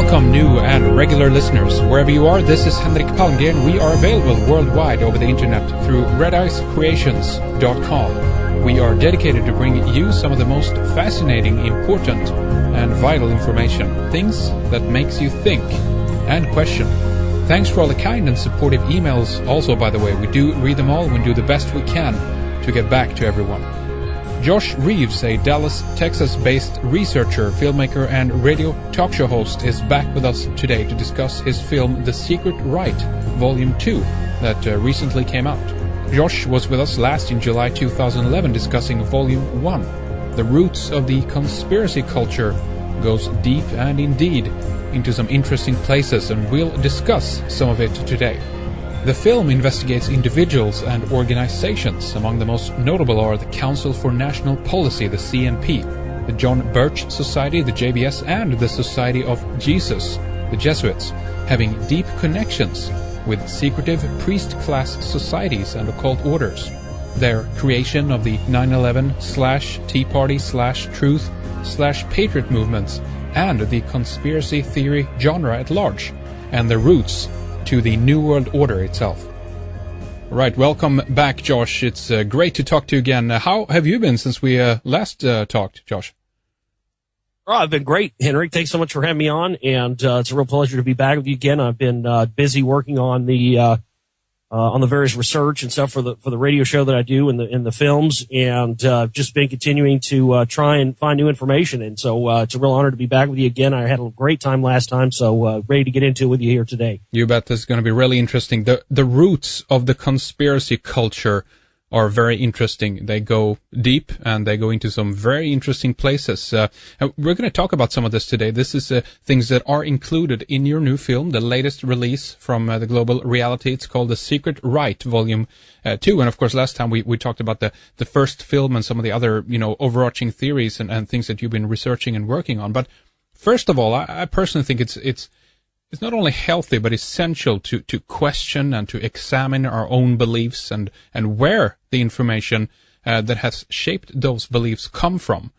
Welcome, new and regular listeners. Wherever you are, this is Henrik Palmgren. We are available worldwide over the internet through redicecreations.com. We are dedicated to bring you some of the most fascinating, important, and vital information. Things that makes you think and question. Thanks for all the kind and supportive emails. Also, by the way, we do read them all and we do the best we can to get back to everyone. Josh Reeves, a Dallas, Texas-based researcher, filmmaker, and radio talk show host, is back with us today to discuss his film The Secret Right, Volume 2, that recently came out. Josh was with us last in July 2011 discussing Volume 1. The roots of the conspiracy culture goes deep and indeed into some interesting places, and we'll discuss some of it today. The film investigates individuals and organizations. Among the most notable are the Council for National Policy, the CNP, the John Birch Society, the JBS, and the Society of Jesus, the Jesuits, having deep connections with secretive priest-class societies and occult orders. Their creation of the 9/11/Tea Party/Truth/Patriot movements and the conspiracy theory genre at large, and their roots to the New World Order itself. Right, welcome back, Josh. It's great to talk to you again. How have you been since we last talked, Josh? Oh, I've been great, Henrik. Thanks so much for having me on, and it's a real pleasure to be back with you again. I've been busy working on the various research and stuff for the radio show that I do in the films, and just been continuing to try and find new information. And so it's a real honor to be back with you again. I had a great time last time, so ready to get into it with you here today. You bet. This is going to be really interesting. The roots of the conspiracy culture are very interesting. They go deep and they go into some very interesting places. And we're going to talk about some of this today. This is things that are included in your new film, the latest release from the Global Reality. It's called The Secret Right, Volume 2. And of course, last time we talked about the first film and some of the other, overarching theories and things that you've been researching and working on. But first of all, I personally think it's not only healthy, but essential to question and to examine our own beliefs and where the information that has shaped those beliefs come from.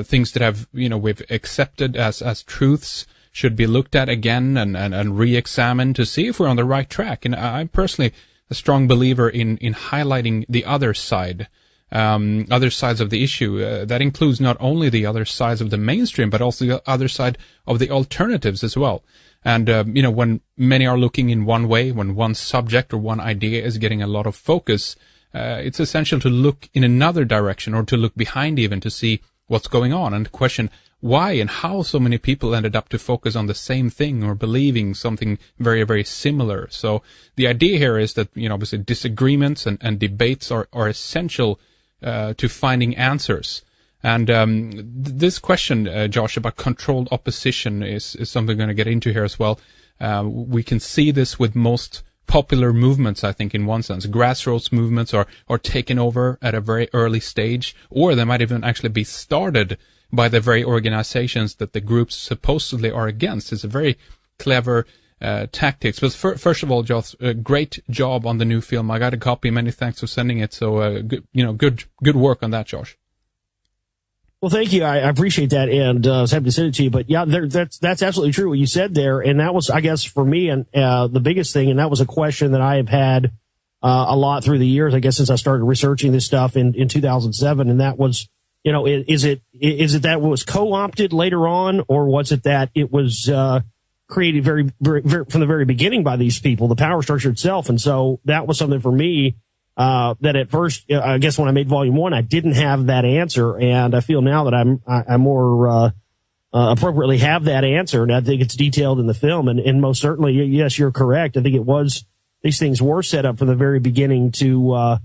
Things that have, we've accepted as truths should be looked at again and re-examined to see if we're on the right track. And I'm personally a strong believer in highlighting the other side. Other sides of the issue. That includes not only the other sides of the mainstream, but also the other side of the alternatives as well. And, when many are looking in one way, when one subject or one idea is getting a lot of focus, it's essential to look in another direction or to look behind even to see what's going on and question why and how so many people ended up to focus on the same thing or believing something very, very similar. So the idea here is that, obviously disagreements and debates are essential to finding answers. And this question, Josh, about controlled opposition is something we're going to get into here as well. We can see this with most popular movements, I think, in one sense. Grassroots movements are taken over at a very early stage, or they might even actually be started by the very organizations that the groups supposedly are against. It's a very clever tactics. But first of all, Josh, great job on the new film. I got a copy. Many thanks for sending it. So, good work on that, Josh. Well, thank you. I appreciate that, and I was happy to send it to you. But yeah, that's absolutely true what you said there, and that was, I guess, for me, and the biggest thing, and that was a question that I have had a lot through the years, I guess, since I started researching this stuff in 2007, and that was, is it that it was co-opted later on, or was it that it was created very, very from the very beginning by these people, the power structure itself? And so that was something for me. That at first, I guess when I made Volume 1, I didn't have that answer, and I feel now that I more appropriately have that answer, and I think it's detailed in the film. And most certainly, yes, you're correct. I think these things were set up from the very beginning to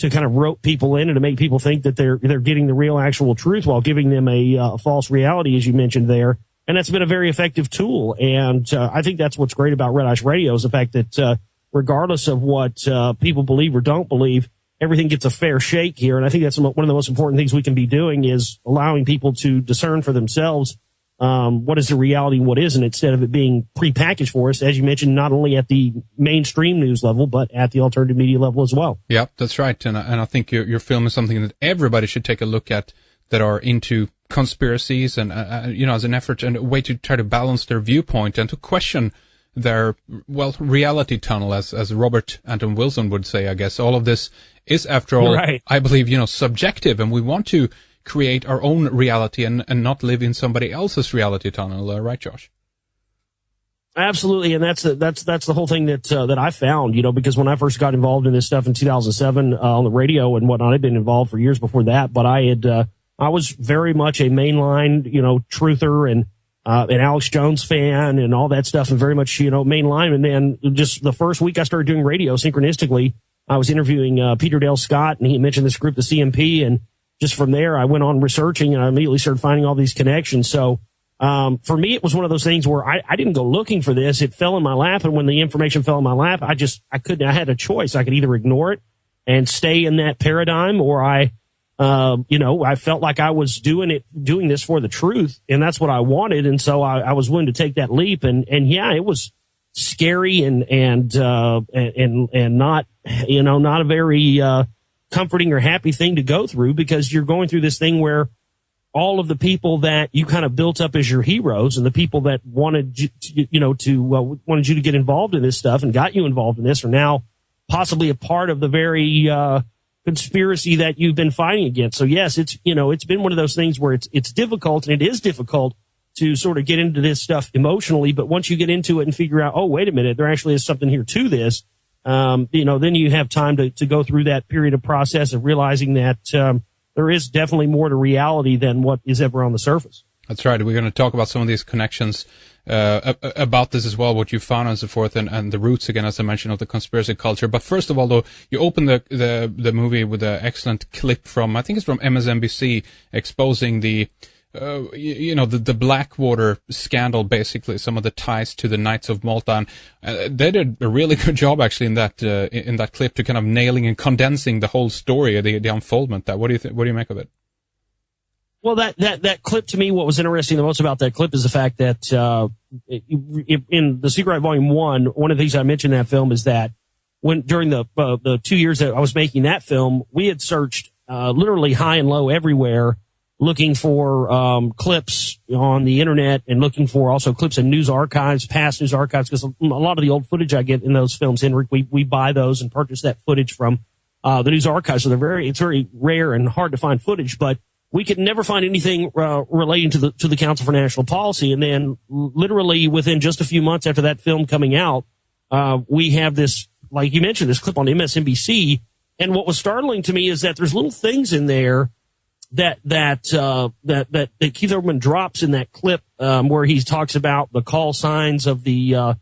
kind of rope people in and to make people think that they're getting the real actual truth while giving them a false reality, as you mentioned there. And that's been a very effective tool. And I think that's what's great about Red Ice Radio is the fact that regardless of what people believe or don't believe, everything gets a fair shake here. And I think that's one of the most important things we can be doing is allowing people to discern for themselves what is the reality and what isn't, instead of it being prepackaged for us, as you mentioned, not only at the mainstream news level, but at the alternative media level as well. Yeah, that's right. And I think your film is something that everybody should take a look at that are into conspiracies and, as an effort and a way to try to balance their viewpoint and to question their, reality tunnel, as Robert Anton Wilson would say, I guess. All of this is, after all, right. I believe, subjective, and we want to create our own reality and not live in somebody else's reality tunnel. Right, Josh? Absolutely, and that's the whole thing that I found, because when I first got involved in this stuff in 2007 on the radio and whatnot, I'd been involved for years before that, but I was very much a mainline, truther and an Alex Jones fan and all that stuff, and very much, mainline. And then just the first week I started doing radio, synchronistically, I was interviewing Peter Dale Scott, and he mentioned this group, the CNP, and just from there I went on researching, and I immediately started finding all these connections. So for me, it was one of those things where I didn't go looking for this. It fell in my lap, and when the information fell in my lap, I had a choice. I could either ignore it and stay in that paradigm, or I felt like I was doing this for the truth, and that's what I wanted. And so I was willing to take that leap. And yeah, it was scary and not, not a very, comforting or happy thing to go through, because you're going through this thing where all of the people that you kind of built up as your heroes and the people that wanted wanted you to get involved in this stuff and got you involved in this are now possibly a part of the very, conspiracy that you've been fighting against. So yes, it's been one of those things where it's difficult, and it is difficult to sort of get into this stuff emotionally. But once you get into it and figure out, oh, wait a minute, there actually is something here to this, then you have time to go through that period of process of realizing that, there is definitely more to reality than what is ever on the surface. That's right. We're going to talk about some of these connections about this as well, what you found and so forth, and the roots, again, as I mentioned, of the conspiracy culture. But first of all, though, you open the movie with an excellent clip from, I think it's from MSNBC, exposing the Blackwater scandal, basically, some of the ties to the Knights of Malta. And they did a really good job, actually, in that clip, to kind of nailing and condensing the whole story, the unfoldment. What do you make of it? Well, that clip, to me, what was interesting the most about that clip is the fact that in The Secret Right Volume 1, one of the things I mentioned in that film is that during the 2 years that I was making that film, we had searched literally high and low everywhere, looking for clips on the internet and looking for also clips in news archives, past news archives, because a lot of the old footage I get in those films, Henrik, we buy those and purchase that footage from the news archives. So it's very rare and hard to find footage, but we could never find anything relating to the Council for National Policy. And then literally within just a few months after that film coming out, we have this, like you mentioned, this clip on MSNBC. And what was startling to me is that there's little things in there that Keith Olbermann drops in that clip, where he talks about the call signs of the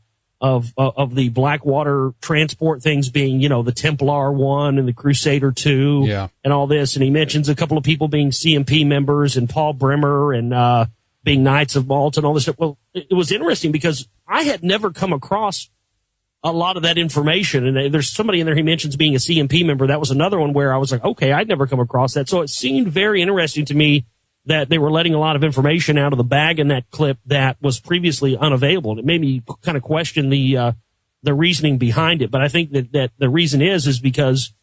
Blackwater transport things being, the Templar 1 and the Crusader 2, and all this. And he mentions a couple of people being CNP members and Paul Bremer and being Knights of Malta and all this stuff. Well, it was interesting because I had never come across a lot of that information. And there's somebody in there he mentions being a CNP member. That was another one where I was like, okay, I'd never come across that. So it seemed very interesting to me that they were letting a lot of information out of the bag in that clip that was previously unavailable. And it made me kind of question the reasoning behind it. But I think that the reason is because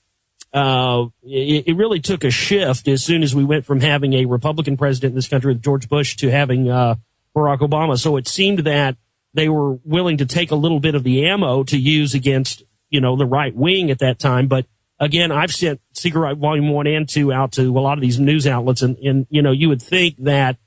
it really took a shift as soon as we went from having a Republican president in this country with George Bush to having Barack Obama. So it seemed that they were willing to take a little bit of the ammo to use against, the right wing at that time. But again, I've sent Secret Right Volume 1 and 2 out to a lot of these news outlets. And you would think that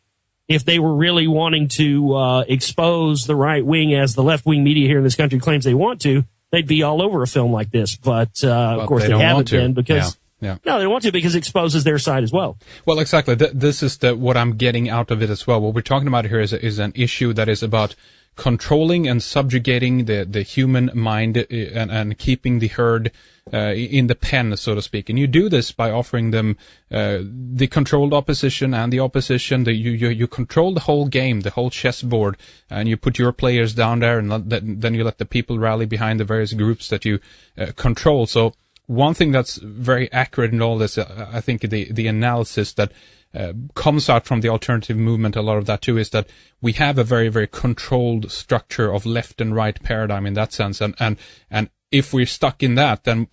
if they were really wanting to expose the right wing, as the left wing media here in this country claims they want to, they'd be all over a film like this. But of course they haven't been because no, they don't want to, because it exposes their side as well. Well, exactly. This is what I'm getting out of it as well. What we're talking about here is an issue that is about controlling and subjugating the human mind and keeping the herd in the pen, so to speak. And you do this by offering them the controlled opposition and the opposition. You control the whole game, the whole chessboard, and you put your players down there, and then you let the people rally behind the various groups that you control. So one thing that's very accurate in all this, I think the analysis that comes out from the alternative movement, a lot of that too, is that we have a very, very controlled structure of left and right paradigm in that sense. And if we're stuck in that, then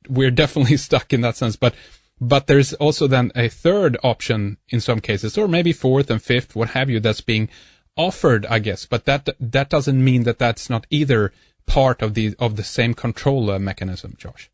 we're definitely stuck in that sense. But But there's also then a third option in some cases, or maybe fourth and fifth, what have you, that's being offered, I guess. But that doesn't mean that that's not either part of the same control mechanism, Josh.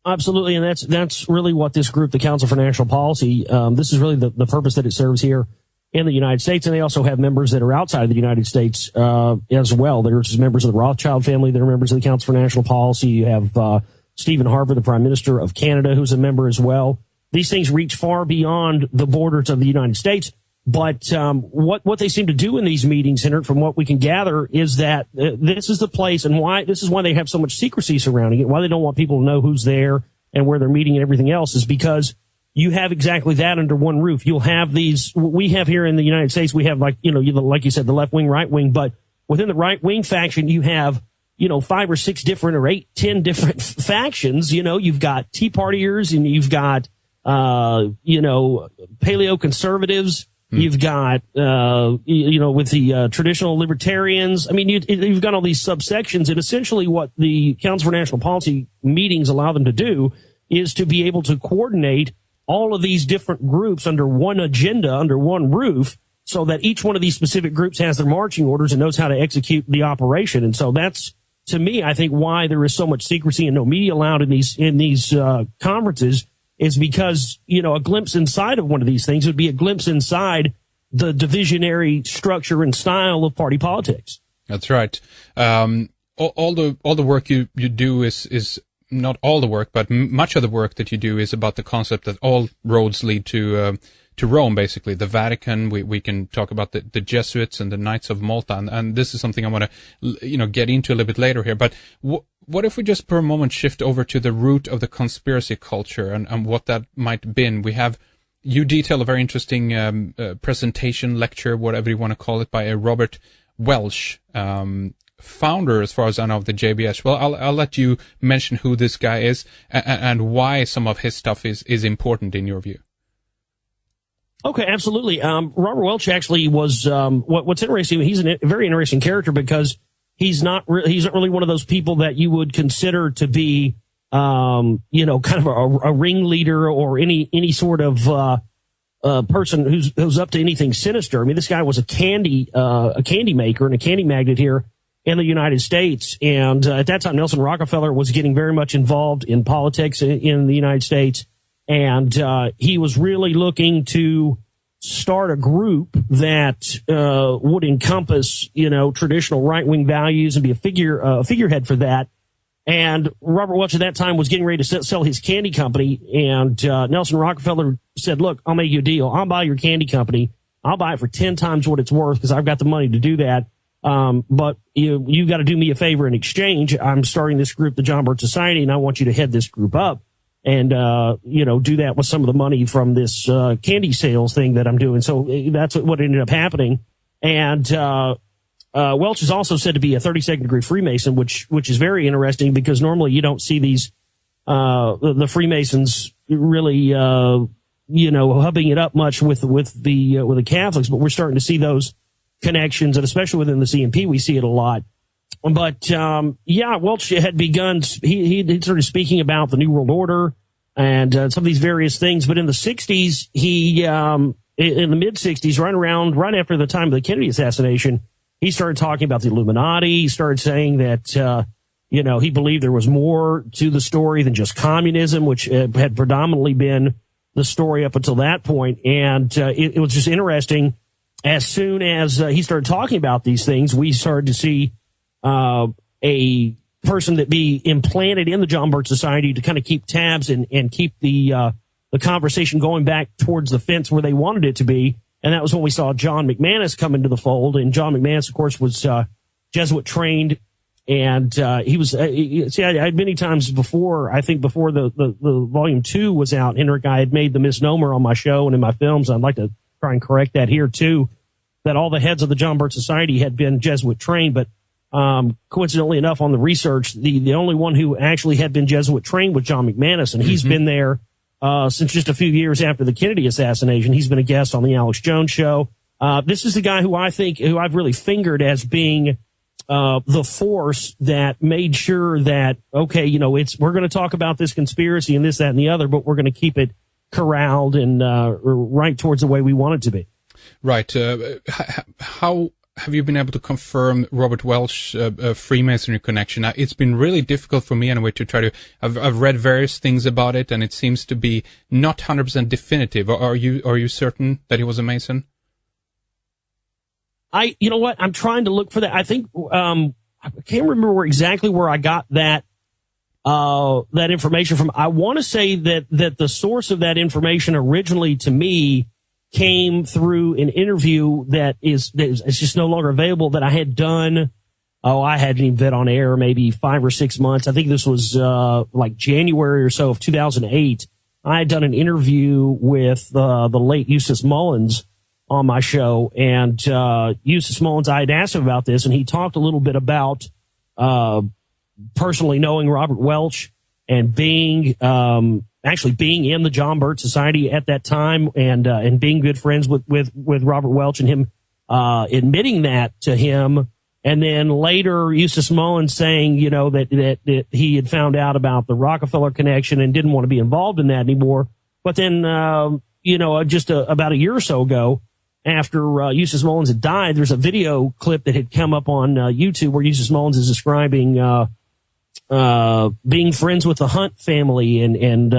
Absolutely, and that's really what this group, the Council for National Policy, this is really the purpose that it serves here in the United States. And they also have members that are outside of the United States as well. There's members of the Rothschild family that are members of the Council for National Policy. You have Stephen Harper, the Prime Minister of Canada, who's a member as well. These things reach far beyond the borders of the United States. But what they seem to do in these meetings, Henrik, from what we can gather, is that this is the place, and this is why they have so much secrecy surrounding it, why they don't want people to know who's there and where they're meeting and everything else, is because you have exactly that under one roof. You'll have these, we have here in the United States, we have like you said, the left wing, right wing, but within the right wing faction, you have 5 or 6 different or 8, 10 different factions. You've got Tea Partiers, and you've got, paleo conservatives. You've got, with the traditional libertarians. I mean, you've got all these subsections, and essentially what the Council for National Policy meetings allow them to do is to be able to coordinate all of these different groups under one agenda, under one roof, so that each one of these specific groups has their marching orders and knows how to execute the operation. And so that's, to me, I think why there is so much secrecy and no media allowed in these conferences, is because, a glimpse inside of one of these things would be a glimpse inside the divisionary structure and style of party politics. That's right. All the work you do is not all the work, but much of the work that you do is about the concept that all roads lead to Rome, basically. The Vatican, we can talk about the Jesuits and the Knights of Malta, and this is something I want to, get into a little bit later here. But what if we just for a moment shift over to the root of the conspiracy culture and what that might been? You detail a very interesting presentation, lecture, whatever you want to call it, by a Robert Welch, founder, as far as I know, of the JBS. Well, I'll let you mention who this guy is and why some of his stuff is important in your view. Okay, absolutely. Robert Welch actually was, what's interesting, he's a very interesting character because he's not really one of those people that you would consider to be, kind of a ringleader or any sort of, person who's up to anything sinister. I mean, this guy was a candy maker and a candy magnate here in the United States. And at that time, Nelson Rockefeller was getting very much involved in politics in the United States. And he was really looking to start a group that would encompass, traditional right-wing values and be a figurehead for that. And Robert Welch at that time was getting ready to sell his candy company. And Nelson Rockefeller said, "Look, I'll make you a deal. I'll buy your candy company. I'll buy it for 10 times what it's worth because I've got the money to do that. But you got to do me a favor in exchange. I'm starting this group, the John Birch Society, and I want you to head this group up. And, do that with some of the money from this, candy sales thing that I'm doing." So that's what ended up happening. And, Welch is also said to be a 32nd degree Freemason, which is very interesting because normally you don't see these, the Freemasons really, hubbing it up much with the Catholics, but we're starting to see those connections, and especially within the CNP, we see it a lot. But, Welch had begun, he started speaking about the New World Order and some of these various things. But in the 60s, in the mid 60s, right after the time of the Kennedy assassination, he started talking about the Illuminati. He started saying that, he believed there was more to the story than just communism, which had predominantly been the story up until that point. And it was just interesting. As soon as he started talking about these things, we started to see a person that be implanted in the John Birch Society to kind of keep tabs and keep the conversation going back towards the fence where they wanted it to be. And that was when we saw John McManus come into the fold. And John McManus, of course, was Jesuit trained. And he was, I had many times before, I think before the volume 2 was out, Henrik, I had made the misnomer on my show and in my films. I'd like to try and correct that here too, that all the heads of the John Birch Society had been Jesuit trained. But coincidentally enough, on the research, the only one who actually had been Jesuit trained was John McManus. And he's been there since just a few years after the Kennedy assassination. He's been a guest on the Alex Jones show. This is the guy who I've really fingered as being the force that made sure that, okay, we're going to talk about this conspiracy and this, that, and the other, but we're going to keep it corralled and right towards the way we want it to be. Right. How have you been able to confirm Robert Welch Freemasonry connection? It's been really difficult for me anyway to try to. I've read various things about it, and it seems to be not 100% definitive. Are you certain that he was a Mason? You know what? I'm trying to look for that. I think I can't remember exactly where I got that information from. I want to say that the source of that information originally to me came through an interview that is just no longer available that I had done. I hadn't even been on air maybe 5 or 6 months. I think this was like January or so of 2008. I had done an interview with the late Eustace Mullins on my show, and Eustace Mullins, I had asked him about this, and he talked a little bit about personally knowing Robert Welch and being in the John Burt Society at that time, and being good friends with Robert Welch, and him admitting that to him. And then later, Eustace Mullins saying, that he had found out about the Rockefeller connection and didn't want to be involved in that anymore. But then, just about a year or so ago, after Eustace Mullins had died, there's a video clip that had come up on YouTube where Eustace Mullins is describing being friends with the Hunt family and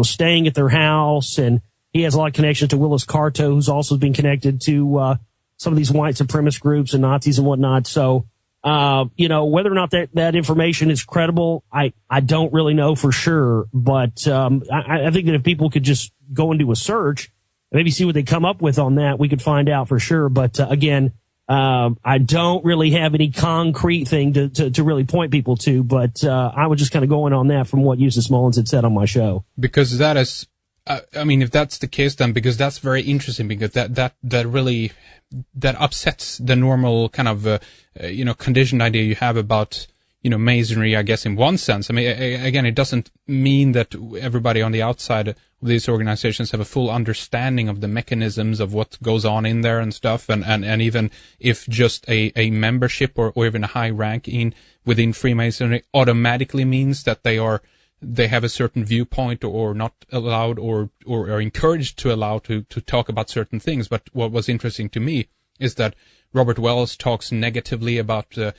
staying at their house, and he has a lot of connections to Willis Carto, who's also been connected to some of these white supremacist groups and Nazis and whatnot. So whether or not that information is credible, I don't really know for sure, but I think that if people could just go and do a search, maybe see what they come up with on that, we could find out for sure. But again, I don't really have any concrete thing to really point people to, but I was just kind of going on that from what Eustace Mullins had said on my show. Because that is, if that's the case, then because that's very interesting, because that really upsets the normal kind of conditioned idea you have about Masonry, I guess, in one sense. Again, it doesn't mean that everybody on the outside of these organizations have a full understanding of the mechanisms of what goes on in there and stuff. And even if just a membership or even a high rank within Freemasonry automatically means that they have a certain viewpoint or not allowed or are encouraged to allow to talk about certain things. But what was interesting to me is that Robert Welch talks negatively about the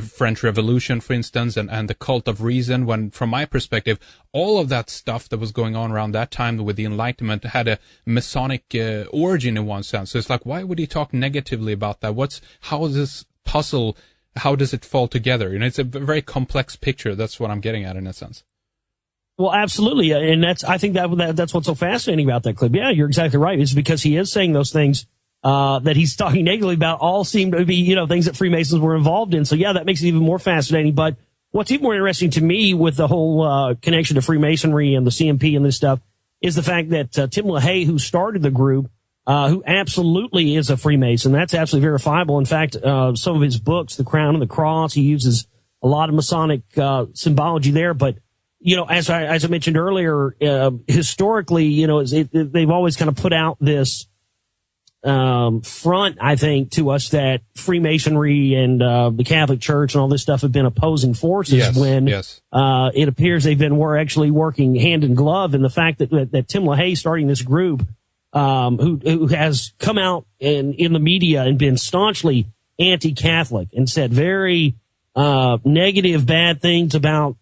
French Revolution, for instance, and the cult of reason, when, from my perspective, all of that stuff that was going on around that time with the Enlightenment had a Masonic origin in one sense. So it's like, why would he talk negatively about that? How is this puzzle, how does it fall together? It's a very complex picture. That's what I'm getting at in a sense. Well, absolutely. And I think that's what's so fascinating about that clip. Yeah, you're exactly right. It's because he is saying those things that he's talking negatively about all seem to be, things that Freemasons were involved in. So yeah, that makes it even more fascinating. But what's even more interesting to me with the whole connection to Freemasonry and the CNP and this stuff is the fact that Tim LaHaye, who started the group, who absolutely is a Freemason, that's absolutely verifiable. In fact, some of his books, The Crown and the Cross, he uses a lot of Masonic symbology there. But as I mentioned earlier, historically, they've always kind of put out this front, I think, to us that Freemasonry and the Catholic Church and all this stuff have been opposing forces it appears were actually working hand in glove. And the fact that Tim LaHaye starting this group, who has come out in the media and been staunchly anti-Catholic and said very negative, bad things about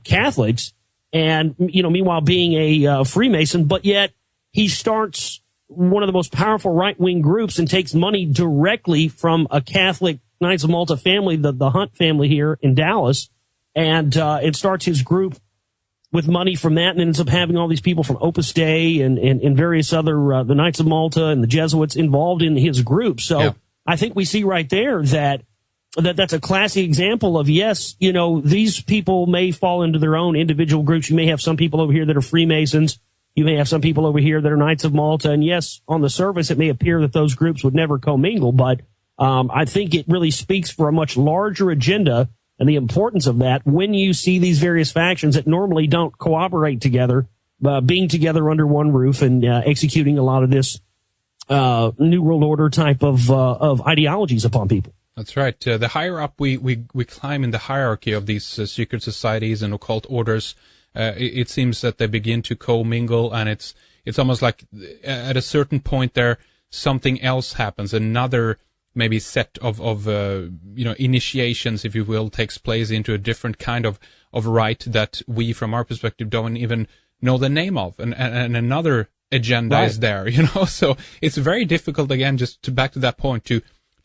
Catholics, and meanwhile being a Freemason, but yet he starts one of the most powerful right-wing groups and takes money directly from a Catholic Knights of Malta family, the Hunt family here in Dallas, and it starts his group with money from that, and ends up having all these people from Opus Dei and various other the Knights of Malta and the Jesuits involved in his group. So I think we see right there that's a classic example of, yes, these people may fall into their own individual groups. You may have some people over here that are Freemasons. You may have some people over here that are Knights of Malta. And yes, on the surface, it may appear that those groups would never commingle, but I think it really speaks for a much larger agenda and the importance of that when you see these various factions that normally don't cooperate together, being together under one roof and executing a lot of this New World Order type of ideologies upon people. That's right. The higher up we climb in the hierarchy of these secret societies and occult orders, it seems that they begin to commingle, and it's almost like at a certain point there something else happens. Another maybe set of initiations, if you will, takes place into a different kind of rite that we, from our perspective, don't even know the name of, and another agenda is there, So it's very difficult, again, just back to that point, to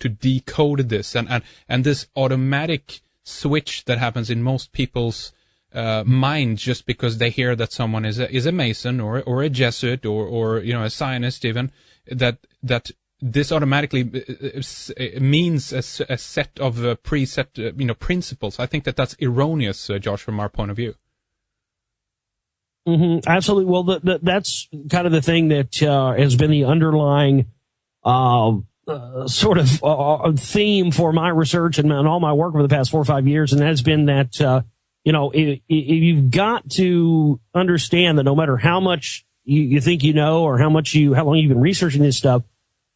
decode this, and this automatic switch that happens in most people's mind just because they hear that someone is a Mason or a Jesuit or a Zionist, even that this automatically means a set of preset principles. I think that's erroneous, Josh, from our point of view. Mm-hmm, absolutely. Well, that's kind of the thing that has been the underlying sort of theme for my research and all my work over the past 4 or 5 years, and that has been that you've got to understand that no matter how much you think you know or how long you've been researching this stuff,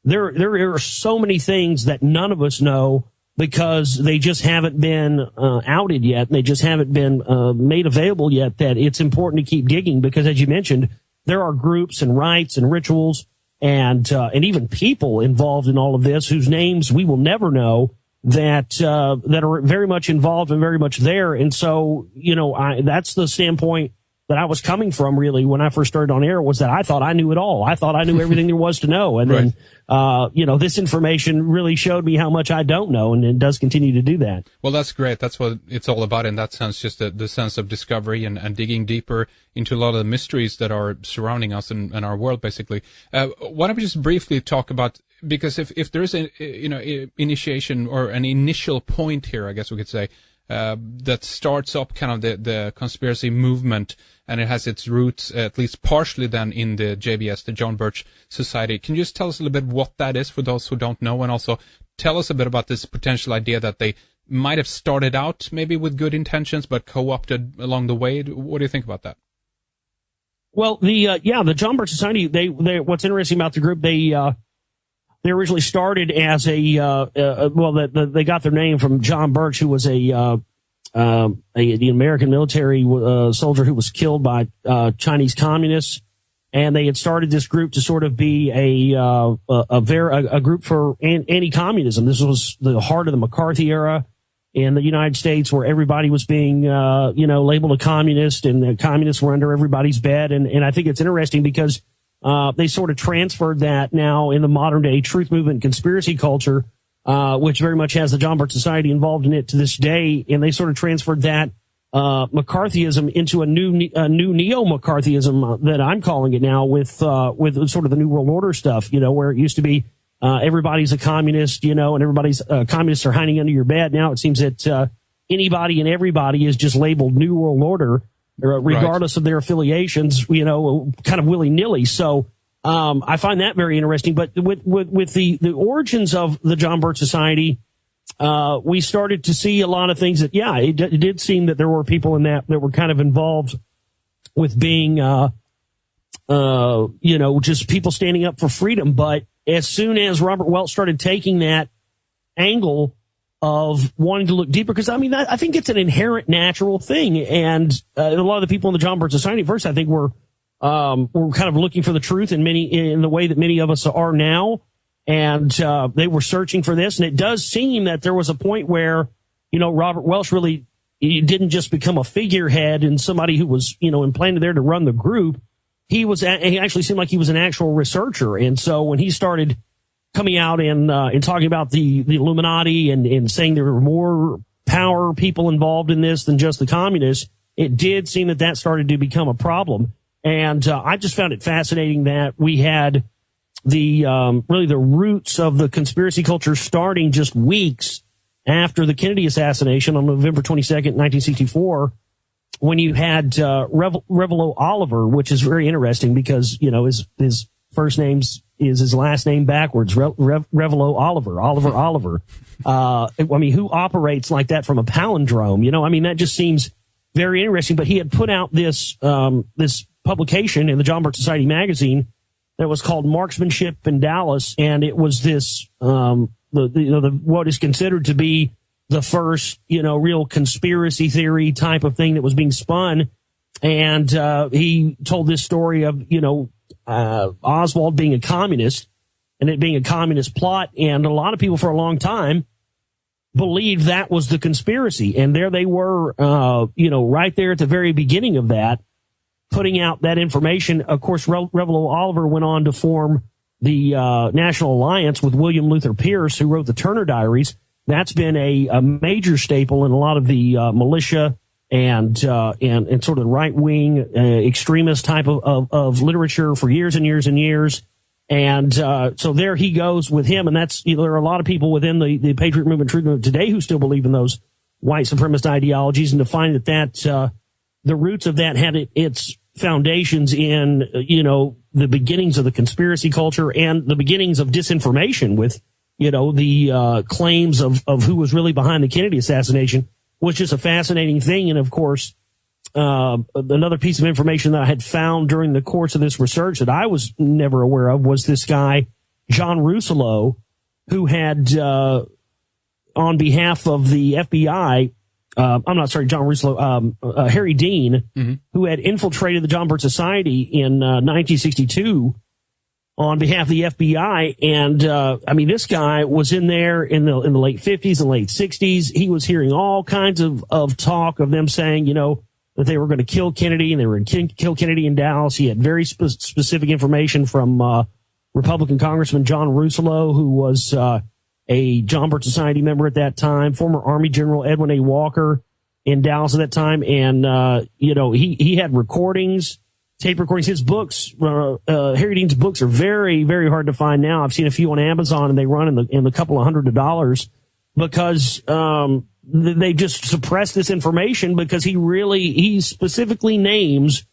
there are so many things that none of us know because they just haven't been outed yet, and they just haven't been made available yet, that it's important to keep digging because, as you mentioned, there are groups and rites and rituals and even people involved in all of this whose names we will never know that are very much involved and very much there. And so, that's the standpoint that I was coming from, really, when I first started on air, was that I thought I knew it all. I thought I knew everything there was to know. And right. then, this information really showed me how much I don't know, and it does continue to do that. Well, that's great. That's what it's all about in that sense, just the sense of discovery and digging deeper into a lot of the mysteries that are surrounding us and our world, basically. Why don't we just briefly talk about, because if there is initiation or an initial point here, I guess we could say, that starts up kind of the conspiracy movement, and it has its roots, at least partially then, in the JBS, the John Birch Society. Can you just tell us a little bit what that is for those who don't know, and also tell us a bit about this potential idea that they might have started out maybe with good intentions but co-opted along the way? What do you think about that? Well, the John Birch Society, they what's interesting about the group, they originally started as they got their name from John Birch, who was the American military soldier who was killed by Chinese communists, and they had started this group to sort of be a group for anti-communism. This was the heart of the McCarthy era in the United States, where everybody was being labeled a communist, and the communists were under everybody's bed. And I think it's interesting because they sort of transferred that now in the modern day truth movement conspiracy culture, which very much has the John Birch Society involved in it to this day. And they sort of transferred that McCarthyism into a new neo-McCarthyism that I'm calling it now, with sort of the New World Order stuff, where it used to be everybody's a communist, and everybody's communists are hiding under your bed. Now it seems that anybody and everybody is just labeled New World Order, regardless of their affiliations, kind of willy-nilly. So I find that very interesting. But with the origins of the John Birch Society, we started to see a lot of things that, it did seem that there were people in that were kind of involved with being, just people standing up for freedom. But as soon as Robert Welch started taking that angle of wanting to look deeper, because I think it's an inherent natural thing, and a lot of the people in the John Birch Society first, I think, were kind of looking for the truth in the way that many of us are now, and they were searching for this. And it does seem that there was a point where Robert Welch really didn't just become a figurehead and somebody who was implanted there to run the group. He actually seemed like he was an actual researcher, and so when he started coming out and talking about the Illuminati and saying there were more power people involved in this than just the communists, it did seem that started to become a problem. And I just found it fascinating that we had really the roots of the conspiracy culture starting just weeks after the Kennedy assassination on November 22nd, 1964, when you had Revelo Oliver, which is very interesting because his first name is his last name backwards, Revelo Oliver. Who operates like that from a palindrome? That just seems very interesting. But he had put out this publication in the John Birch Society magazine that was called Marksmanship in Dallas, and it was this what is considered to be the first, real conspiracy theory type of thing that was being spun. And he told this story of, Oswald being a communist and it being a communist plot. And a lot of people for a long time believed that was the conspiracy. And there they were, right there at the very beginning of that, putting out that information. Of course, Reverend Oliver went on to form the National Alliance with William Luther Pierce, who wrote the Turner Diaries. That's been a major staple in a lot of the militia and sort of the right wing extremist type of literature for years and years and years. And so there he goes with him. And that's, there are a lot of people within the Patriot Movement, Truth Movement today who still believe in those white supremacist ideologies, and to find that the roots of that had its foundations in, the beginnings of the conspiracy culture and the beginnings of disinformation with, the claims of who was really behind the Kennedy assassination was just a fascinating thing. And of course, another piece of information that I had found during the course of this research that I was never aware of was this guy, John Russolo, who had, on behalf of the FBI, John Russolo, Harry Dean, who had infiltrated the John Birch Society in 1962 on behalf of the FBI. And, this guy was in there in the late 50s and late 60s. He was hearing all kinds of talk of them saying, that they were going to kill Kennedy and they were going to kill Kennedy in Dallas. He had very specific information from Republican Congressman John Russolo, who was a John Birch Society member at that time, former Army General Edwin A. Walker in Dallas at that time. And, he had recordings, tape recordings. His books, Harry Dean's books are very, very hard to find now. I've seen a few on Amazon and they run in the couple of $100 because, they just suppressed this information because he specifically names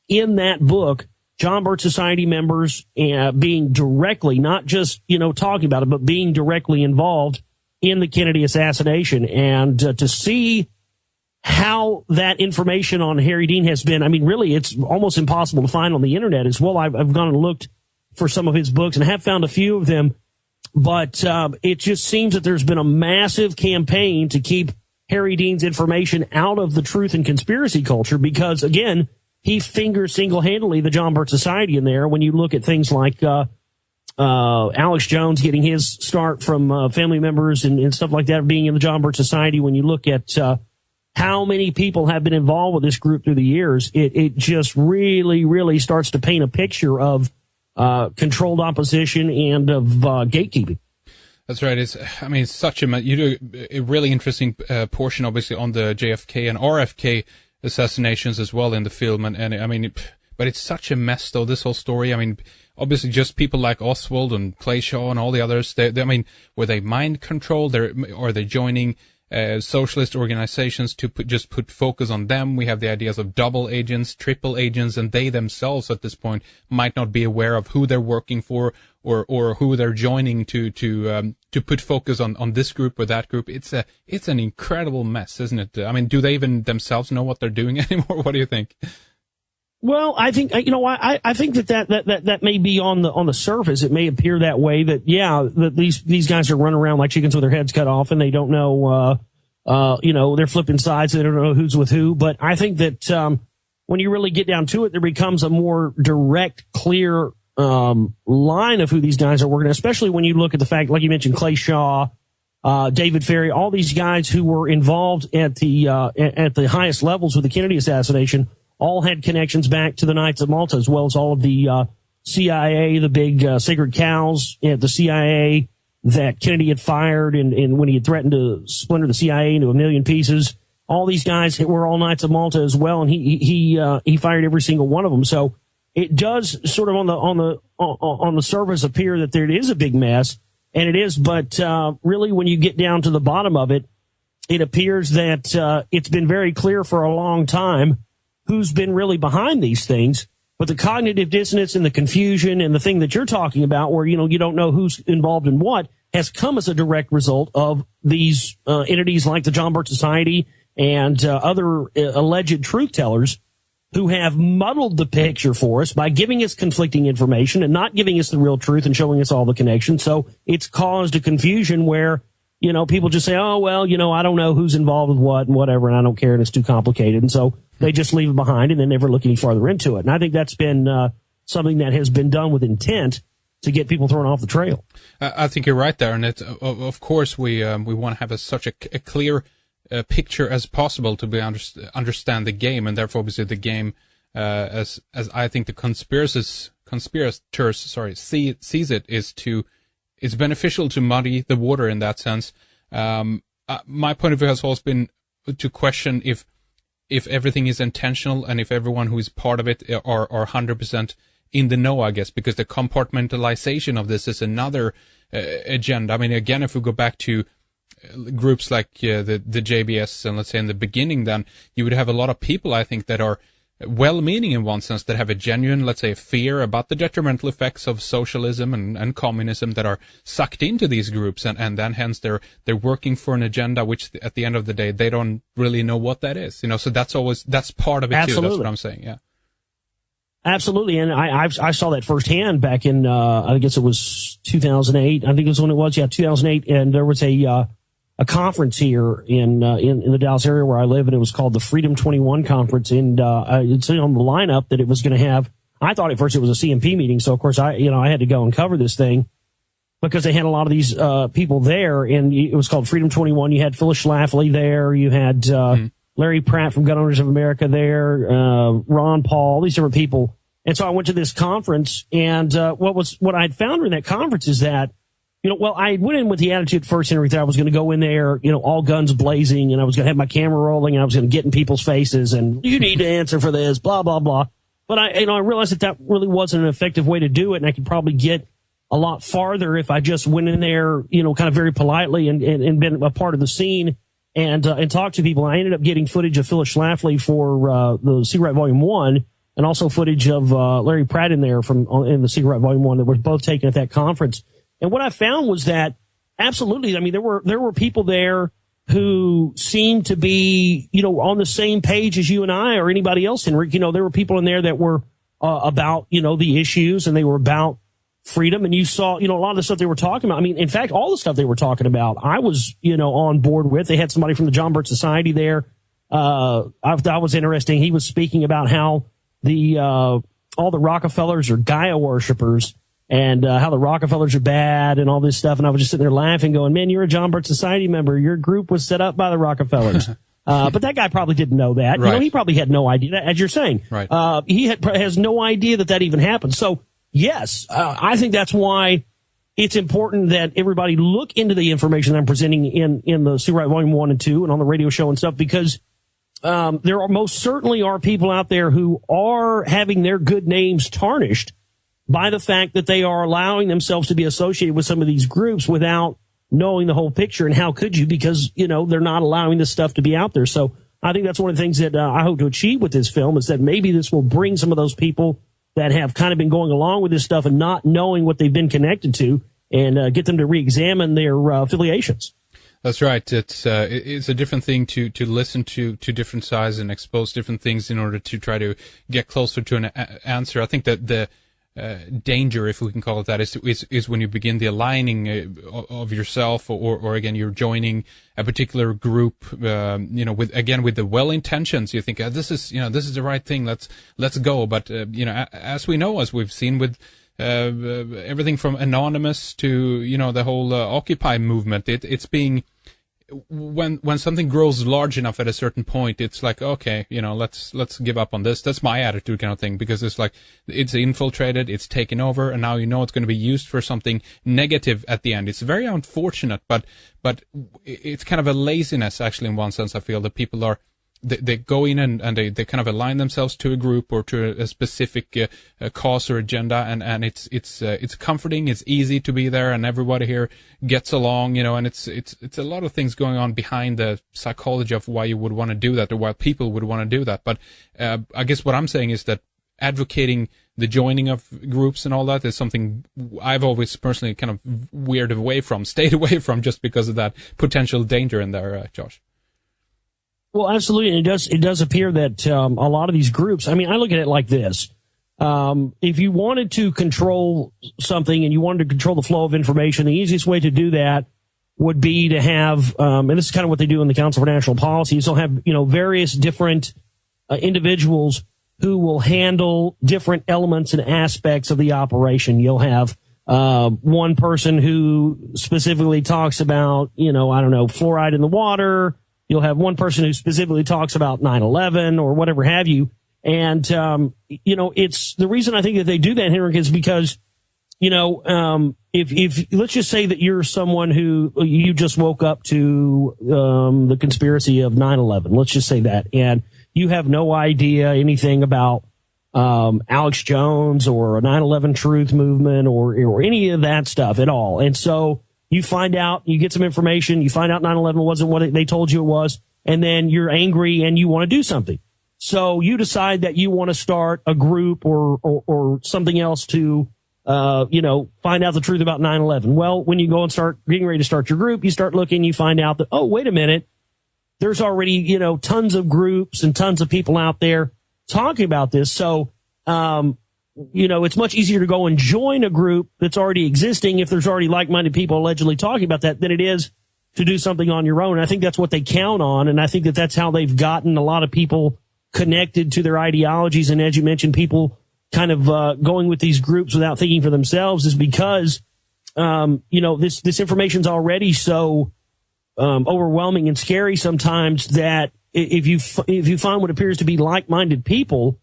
in that book John Birch Society members being directly, not just, talking about it, but being directly involved in the Kennedy assassination. And to see how that information on Harry Dean has been, really, it's almost impossible to find on the internet as well. I've gone and looked for some of his books and have found a few of them. But it just seems that there's been a massive campaign to keep Harry Dean's information out of the truth and conspiracy culture because, again, he fingers single-handedly the John Birch Society in there. When you look at things like Alex Jones getting his start from family members and stuff like that, being in the John Birch Society, when you look at how many people have been involved with this group through the years, it just really, really starts to paint a picture of controlled opposition and of gatekeeping. That's right. It's such you do a really interesting portion, obviously, on the JFK and RFK assassinations as well in the film, but it's such a mess, though. This whole story. Obviously, just people like Oswald and Clay Shaw and all the others. Were they mind controlled? Are they joining socialist organizations to put focus on them? We have the ideas of double agents, triple agents, and they themselves at this point might not be aware of who they're working for or who they're joining to put focus on this group or that group. It's an incredible mess, isn't it? Do they even themselves know what they're doing anymore? What do you think? Well, I think I think that may be on the surface. It may appear that way that that these guys are running around like chickens with their heads cut off, and they don't know they're flipping sides. They don't know who's with who. But I think that when you really get down to it, there becomes a more direct, clear line of who these guys are working. Especially when you look at the fact, like you mentioned, Clay Shaw, David Ferry, all these guys who were involved at the highest levels with the Kennedy assassination. All had connections back to the Knights of Malta, as well as all of the CIA, the big sacred cows at the CIA that Kennedy had fired, and when he had threatened to splinter the CIA into a million pieces. All these guys were all Knights of Malta as well, and he fired every single one of them. So it does sort of on the surface appear that there is a big mess, and it is. But really, when you get down to the bottom of it, it appears that it's been very clear for a long time who's been really behind these things. But the cognitive dissonance and the confusion and the thing that you're talking about where, you don't know who's involved in what has come as a direct result of these entities like the John Birch Society and other alleged truth tellers who have muddled the picture for us by giving us conflicting information and not giving us the real truth and showing us all the connections. So it's caused a confusion where, people just say, oh, well, I don't know who's involved with what and whatever, and I don't care, and it's too complicated. And so they just leave it behind and then never look any farther into it. And I think that's been something that has been done with intent to get people thrown off the trail. I think you're right there. And of course, we want to have such a clear picture as possible to be understand the game, and therefore obviously the game as I think the conspirators sees it it's beneficial to muddy the water in that sense. My point of view has always been to question if everything is intentional and if everyone who is part of it are 100% in the know, I guess, because the compartmentalization of this is another agenda. I mean, again, if we go back to groups like the JBS, and let's say in the beginning, then you would have a lot of people, I think, that are well-meaning in one sense, that have a genuine, let's say, fear about the detrimental effects of socialism and communism, that are sucked into these groups, and then hence they're working for an agenda which at the end of the day they don't really know what that is. So that's part of it. Absolutely. Too. That's what I'm saying. Yeah. Absolutely, and I saw that firsthand back in I guess it was 2008. I think it was when it was 2008, and there was a conference here in the Dallas area where I live, and it was called the Freedom 21 Conference, and it's on the lineup that it was going to have. I thought at first it was a CNP meeting, so of course I had to go and cover this thing because they had a lot of these people there, and it was called Freedom 21. You had Phyllis Schlafly there, you had Larry Pratt from Gun Owners of America there, Ron Paul, all these different people. And so I went to this conference, and what I had found during that conference is that, I went in with the attitude first and everything. I was going to go in there, all guns blazing, and I was going to have my camera rolling, and I was going to get in people's faces, and you need to answer for this, blah, blah, blah. But I realized that really wasn't an effective way to do it, and I could probably get a lot farther if I just went in there, kind of very politely and been a part of the scene and talked to people. I ended up getting footage of Phyllis Schlafly for the Secret Right Volume 1, and also footage of Larry Pratt in there in the Secret Right Volume 1 that were both taken at that conference. And what I found was that absolutely, I mean, there were people there who seemed to be, on the same page as you and I or anybody else, Henrik. There were people in there that were about, the issues, and they were about freedom. And you saw, a lot of the stuff they were talking about. I mean, in fact, all the stuff they were talking about, I was, on board with. They had somebody from the John Birch Society there. I thought was interesting. He was speaking about how all the Rockefellers are Gaia worshipers, and how the Rockefellers are bad and all this stuff. And I was just sitting there laughing, going, man, you're a John Birch Society member. Your group was set up by the Rockefellers. But that guy probably didn't know that. Right. He probably had no idea, as you're saying. Right. He has no idea that even happened. So, yes, I think that's why it's important that everybody look into the information I'm presenting in the Secret Right Volume 1 and 2 and on the radio show and stuff, because there most certainly are people out there who are having their good names tarnished by the fact that they are allowing themselves to be associated with some of these groups without knowing the whole picture. And how could you? Because, they're not allowing this stuff to be out there. So I think that's one of the things that I hope to achieve with this film, is that maybe this will bring some of those people that have kind of been going along with this stuff and not knowing what they've been connected to, and get them to re-examine their affiliations. That's right. It's a different thing to listen to different sides and expose different things in order to try to get closer to an answer. I think that the danger, if we can call it that, is when you begin the aligning of yourself, or again, you're joining a particular group, with the well intentions. You think this is the right thing. Let's go. But as we know, as we've seen with everything from Anonymous to the whole Occupy movement, it's being, when something grows large enough at a certain point, it's like, okay, let's give up on this. That's my attitude, kind of thing, because it's like, it's infiltrated, it's taken over, and now it's going to be used for something negative at the end. It's very unfortunate, but it's kind of a laziness, actually, in one sense. I feel that people are, they go in and they kind of align themselves to a group or to a specific cause or agenda, and it's comforting. It's easy to be there, and everybody here gets along, and it's a lot of things going on behind the psychology of why you would want to do that, or why people would want to do that. But I guess what I'm saying is that advocating the joining of groups and all that is something I've always personally kind of stayed away from, just because of that potential danger in there, Josh. Well, absolutely. And it does appear that a lot of these groups, I mean, I look at it like this. If you wanted to control something and you wanted to control the flow of information, the easiest way to do that would be to have, and this is kind of what they do in the Council for National Policy, is they'll have, various different individuals who will handle different elements and aspects of the operation. You'll have one person who specifically talks about, fluoride in the water. You'll have one person who specifically talks about 9/11 or whatever have you. And, it's the reason I think that they do that, Henrik, is because, if let's just say that you're someone who you just woke up to the conspiracy of 9/11, let's just say that, and you have no idea anything about Alex Jones or a 9/11 truth movement or any of that stuff at all. And so you find out, you get some information, you find out 9/11 wasn't what they told you it was, and then you're angry and you want to do something. So you decide that you want to start a group or something else to, find out the truth about 9/11. Well, when you go and start getting ready to start your group, you start looking, you find out that, oh, wait a minute, there's already, tons of groups and tons of people out there talking about this. So, it's much easier to go and join a group that's already existing if there's already like-minded people allegedly talking about that than it is to do something on your own. And I think that's what they count on. And I think that that's how they've gotten a lot of people connected to their ideologies. And as you mentioned, people kind of going with these groups without thinking for themselves is because, this information's already so overwhelming and scary sometimes that if you find what appears to be like-minded people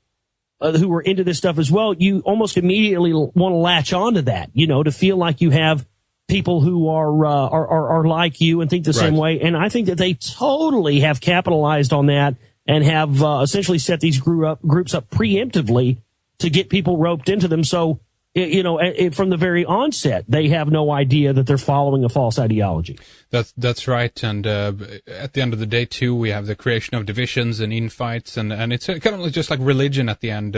who are into this stuff as well, you almost immediately want to latch onto that, to feel like you have people who are like you and think the same way. And I think that they totally have capitalized on that and have essentially set these groups up preemptively to get people roped into them. So, from the very onset, they have no idea that they're following a false ideology. That's right. And at the end of the day, too, we have the creation of divisions and infights, and it's kind of just like religion at the end,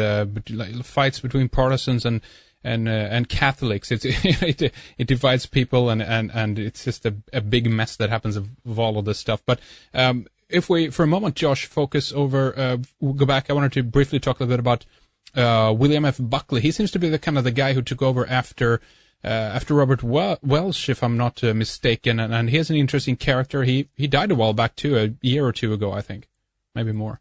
like fights between Protestants and Catholics. It divides people, and it's just a big mess that happens of all of this stuff. But if we, for a moment, Josh, focus over, we'll go back. I wanted to briefly talk a little bit about William F. Buckley. He seems to be the kind of the guy who took over after Robert Welch, if I'm not mistaken, and he has an interesting character. He died a while back too, a year or two ago, I think, maybe more.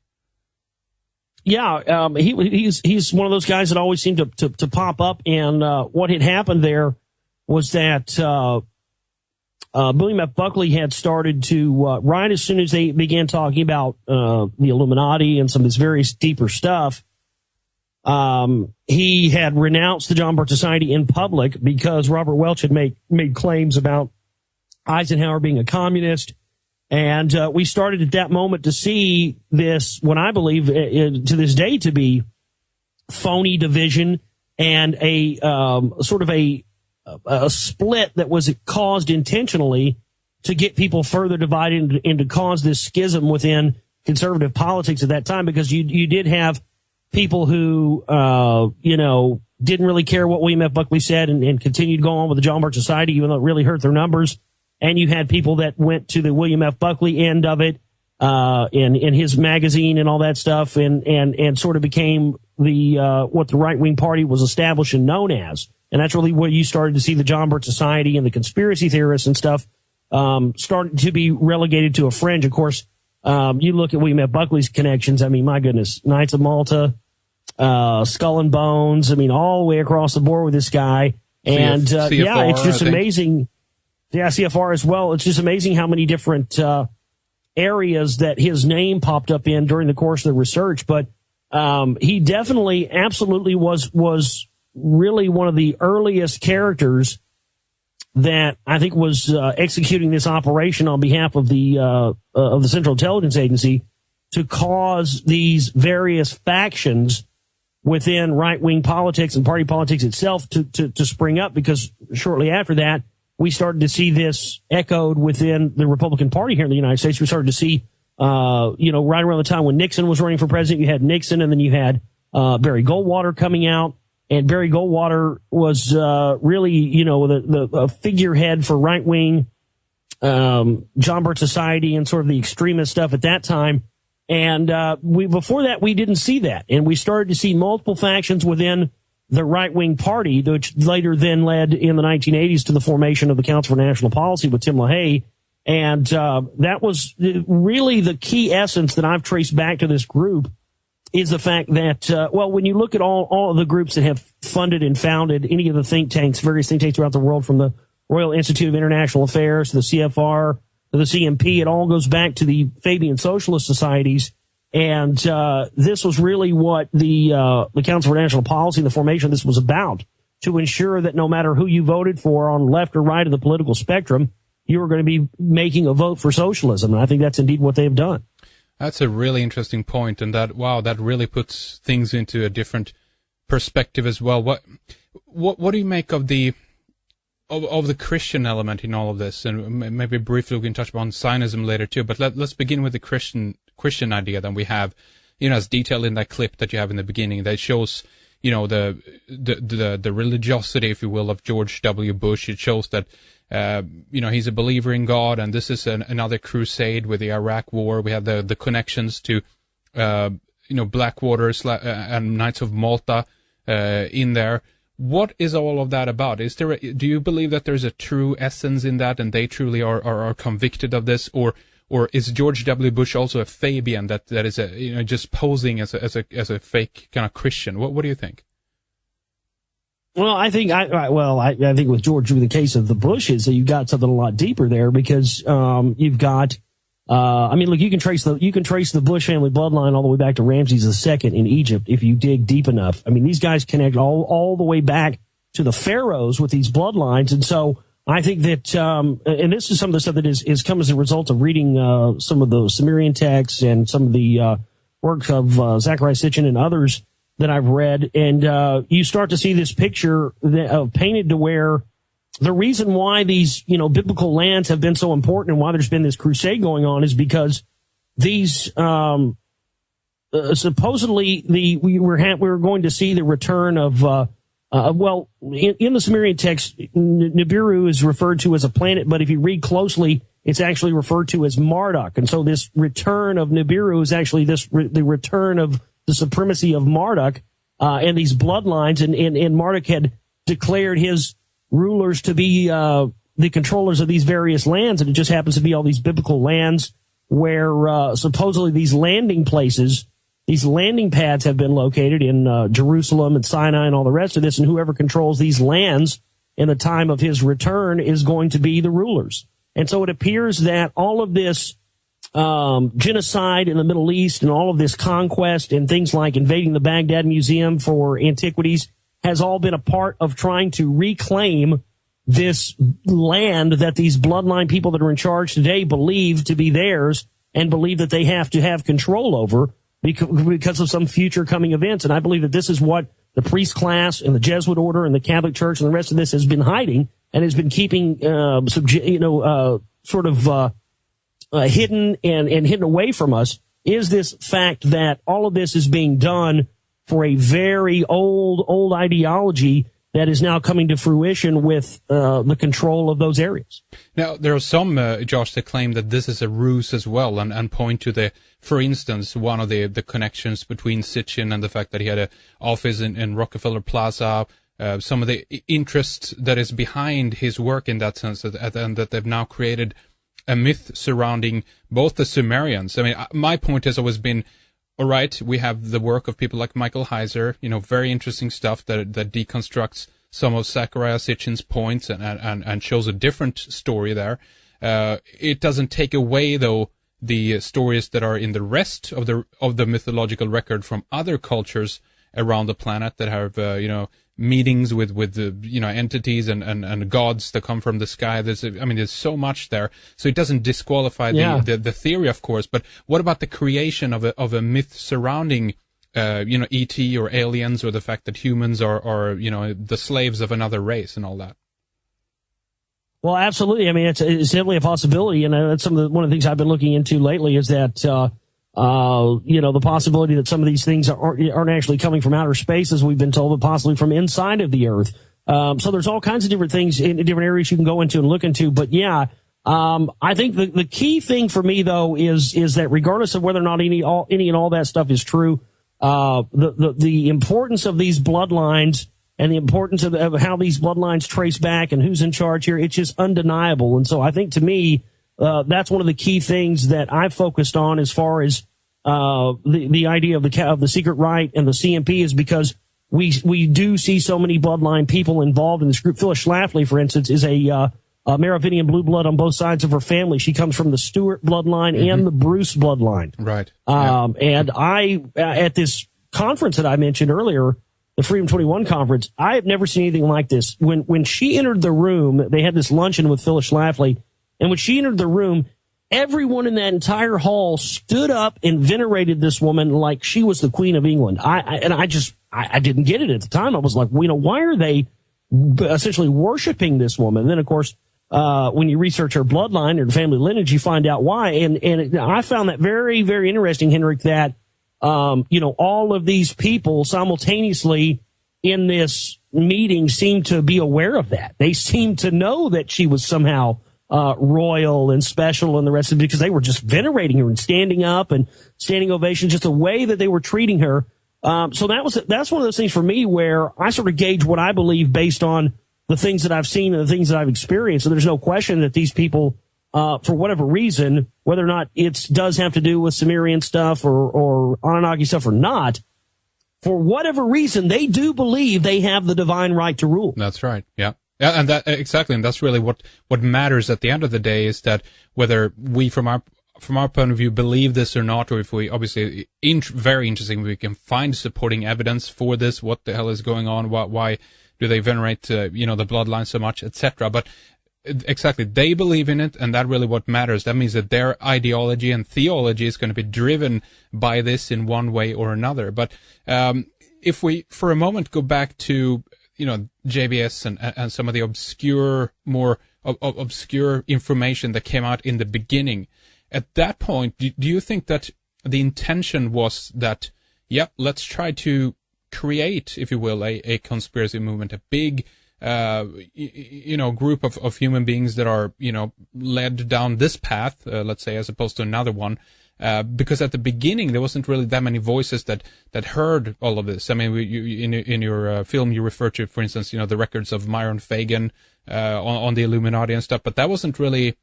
Yeah, he's one of those guys that always seemed to pop up. And what had happened there was that William F. Buckley had started to right as soon as they began talking about the Illuminati and some of this various deeper stuff. He had renounced the John Birch Society in public because Robert Welch had made claims about Eisenhower being a communist. And we started at that moment to see this, what I believe to this day to be phony division and a sort of a split that was caused intentionally to get people further divided and to cause this schism within conservative politics at that time, because you did have people who, didn't really care what William F. Buckley said and continued to go on with the John Birch Society, even though it really hurt their numbers. And you had people that went to the William F. Buckley end of it, in his magazine and all that stuff, and sort of became the, what the right-wing party was established and known as. And that's really where you started to see the John Birch Society and the conspiracy theorists and stuff, starting to be relegated to a fringe. Of course, you look at William F. Buckley's connections. I mean, my goodness, Knights of Malta, Skull and Bones. I mean, all the way across the board with this guy. And, CFR, it's just amazing. Yeah, CFR as well. It's just amazing how many different, areas that his name popped up in during the course of the research. But, he definitely absolutely was really one of the earliest characters that I think was executing this operation on behalf of the Central Intelligence Agency to cause these various factions within right-wing politics and party politics itself to spring up, because shortly after that, we started to see this echoed within the Republican Party here in the United States. We started to see, right around the time when Nixon was running for president, you had Nixon, and then you had Barry Goldwater coming out. And Barry Goldwater was really, the figurehead for right-wing John Birch Society and sort of the extremist stuff at that time. And before that, we didn't see that. And we started to see multiple factions within the right-wing party, which later then led in the 1980s to the formation of the Council for National Policy with Tim LaHaye. And that was really the key essence that I've traced back to this group, is the fact that, when you look at all of the groups that have funded and founded any of the think tanks, various think tanks throughout the world, from the Royal Institute of International Affairs to the CFR to the CNP, it all goes back to the Fabian socialist societies. And this was really what the Council for National Policy and the formation of this was about, to ensure that no matter who you voted for on left or right of the political spectrum, you were going to be making a vote for socialism. And I think that's indeed what they've done. That's a really interesting point, and that really puts things into a different perspective as well. What do you make of the Christian element in all of this? And maybe briefly we can touch upon Zionism later too. But let's begin with the Christian idea that we have, as detailed in that clip that you have in the beginning, that shows, the religiosity, if you will, of George W. Bush. It shows that, he's a believer in God, and this is another crusade with the Iraq War. We have the connections to, Blackwater and Knights of Malta, in there. What is all of that about? Do you believe that there's a true essence in that, and they truly are convicted of this, or is George W. Bush also a Fabian that is just posing as a fake kind of Christian? What do you think? Well, I think I think with George, with the case of the Bushes, you've got something a lot deeper there, because you've got. Look, you can trace the Bush family bloodline all the way back to Ramses II in Egypt if you dig deep enough. I mean, these guys connect all the way back to the pharaohs with these bloodlines, and so I think that, and this is some of the stuff that is come as a result of reading some of the Sumerian texts and some of the works of Zachariah Sitchin and others that I've read, and you start to see this picture painted to where the reason why these, biblical lands have been so important and why there's been this crusade going on is because these, supposedly we were going to see the return of, in the Sumerian text, Nibiru is referred to as a planet, but if you read closely, it's actually referred to as Marduk. And so this return of Nibiru is actually the return of the supremacy of Marduk, and these bloodlines, and Marduk had declared his rulers to be the controllers of these various lands, and it just happens to be all these biblical lands where supposedly these landing places, these landing pads have been located in Jerusalem and Sinai and all the rest of this, and whoever controls these lands in the time of his return is going to be the rulers. And so it appears that all of this genocide in the Middle East and all of this conquest and things like invading the Baghdad Museum for antiquities has all been a part of trying to reclaim this land that these bloodline people that are in charge today believe to be theirs and believe that they have to have control over because of some future coming events. And I believe that this is what the priest class and the Jesuit order and the Catholic Church and the rest of this has been hiding and has been keeping, hidden and hidden away from us, is this fact that all of this is being done for a very old ideology that is now coming to fruition with the control of those areas. Now, there are some, Josh, that claim that this is a ruse as well, and point to for instance, one of the connections between Sitchin and the fact that he had an office in Rockefeller Plaza, some of the interest that is behind his work in that sense, and that they've now created a myth surrounding both the Sumerians. I mean, my point has always been, all right, we have the work of people like Michael Heiser, very interesting stuff that deconstructs some of Zachariah Sitchin's points and shows a different story there. It doesn't take away, though, the stories that are in the rest of the mythological record from other cultures around the planet that have, meetings with the, entities and gods that come from the sky. There's so much there. So it doesn't disqualify the theory, of course. But what about the creation of a myth surrounding, ET or aliens, or the fact that humans are the slaves of another race and all that? Well, absolutely. I mean, it's definitely a possibility. And that's one of the things I've been looking into lately is that, the possibility that some of these things aren't actually coming from outer space, as we've been told, but possibly from inside of the earth. So there's all kinds of different things in different areas you can go into and look into. But yeah, I think the key thing for me though is that regardless of whether or not any and all that stuff is true, the importance of these bloodlines and the importance of how these bloodlines trace back and who's in charge here, it's just undeniable. And so I think to me, that's one of the key things that I've focused on as far as the idea of the secret right and the CNP is because we do see so many bloodline people involved in this group. Phyllis Schlafly, for instance, is a Merovingian blue blood on both sides of her family. She comes from the Stewart bloodline and the Bruce bloodline. Right. And I, at this conference that I mentioned earlier, the Freedom 21 conference, I have never seen anything like this. When she entered the room, they had this luncheon with Phyllis Schlafly, and when she entered the room, everyone in that entire hall stood up and venerated this woman like she was the Queen of England. I didn't get it at the time. I was like, why are they essentially worshiping this woman? And then, of course, when you research her bloodline or the family lineage, you find out why. And I found that very, very interesting, Henrik, that, all of these people simultaneously in this meeting seemed to be aware of that. They seemed to know that she was somehow royal and special and the rest of it because they were just venerating her and standing up and standing ovations, just the way that they were treating her. So that's one of those things for me where I sort of gauge what I believe based on the things that I've seen and the things that I've experienced. So there's no question that these people, for whatever reason, whether or not it does have to do with Sumerian stuff or Anunnaki stuff or not, for whatever reason, they do believe they have the divine right to rule. That's right. Yeah. Yeah, and that exactly, and that's really what matters at the end of the day is that whether we, from our point of view, believe this or not, or if we obviously very interesting, we can find supporting evidence for this. What the hell is going on? Why do they venerate the bloodline so much, etc. But exactly, they believe in it, and that really what matters. That means that their ideology and theology is going to be driven by this in one way or another. But if we, for a moment, go back to JBS and some of the more obscure information that came out in the beginning. At that point, do you think that the intention was that, let's try to create, if you will, a conspiracy movement, a big, group of human beings that are, led down this path, let's say, as opposed to another one? Because at the beginning there wasn't really that many voices that heard all of this. I mean, in your film you refer to, for instance, the records of Myron Fagan on the Illuminati and stuff, but that wasn't really.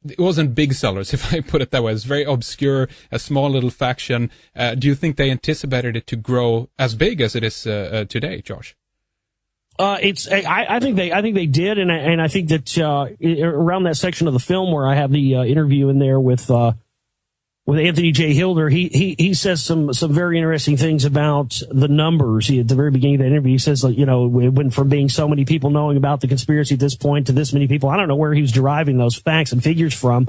It wasn't big sellers, if I put it that way. It's very obscure, a small little faction. Do you think they anticipated it to grow as big as it is today, Josh? I think they did, and I think that around that section of the film where I have the interview in there with Anthony J. Hilder, he says some very interesting things about the numbers. At the very beginning of the interview, he says, it went from being so many people knowing about the conspiracy at this point to this many people. I don't know where he was deriving those facts and figures from,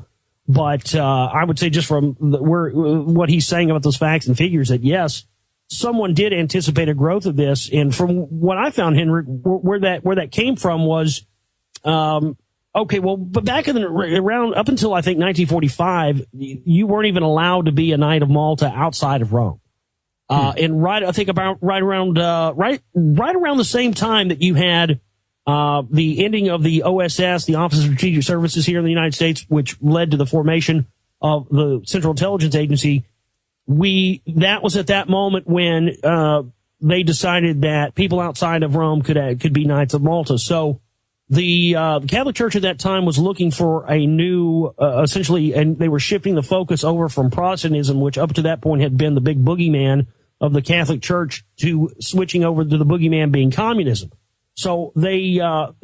but I would say just from what he's saying about those facts and figures, that yes, someone did anticipate a growth of this. And from what I found, Henry, where that came from was, okay, well, but back around up until I think 1945, you weren't even allowed to be a Knight of Malta outside of Rome. And right around the same time that you had the ending of the OSS, the Office of Strategic Services here in the United States, which led to the formation of the Central Intelligence Agency, that was at that moment when they decided that people outside of Rome could be Knights of Malta. So the Catholic Church at that time was looking for a new, essentially, and they were shifting the focus over from Protestantism, which up to that point had been the big boogeyman of the Catholic Church, to switching over to the boogeyman being communism. So they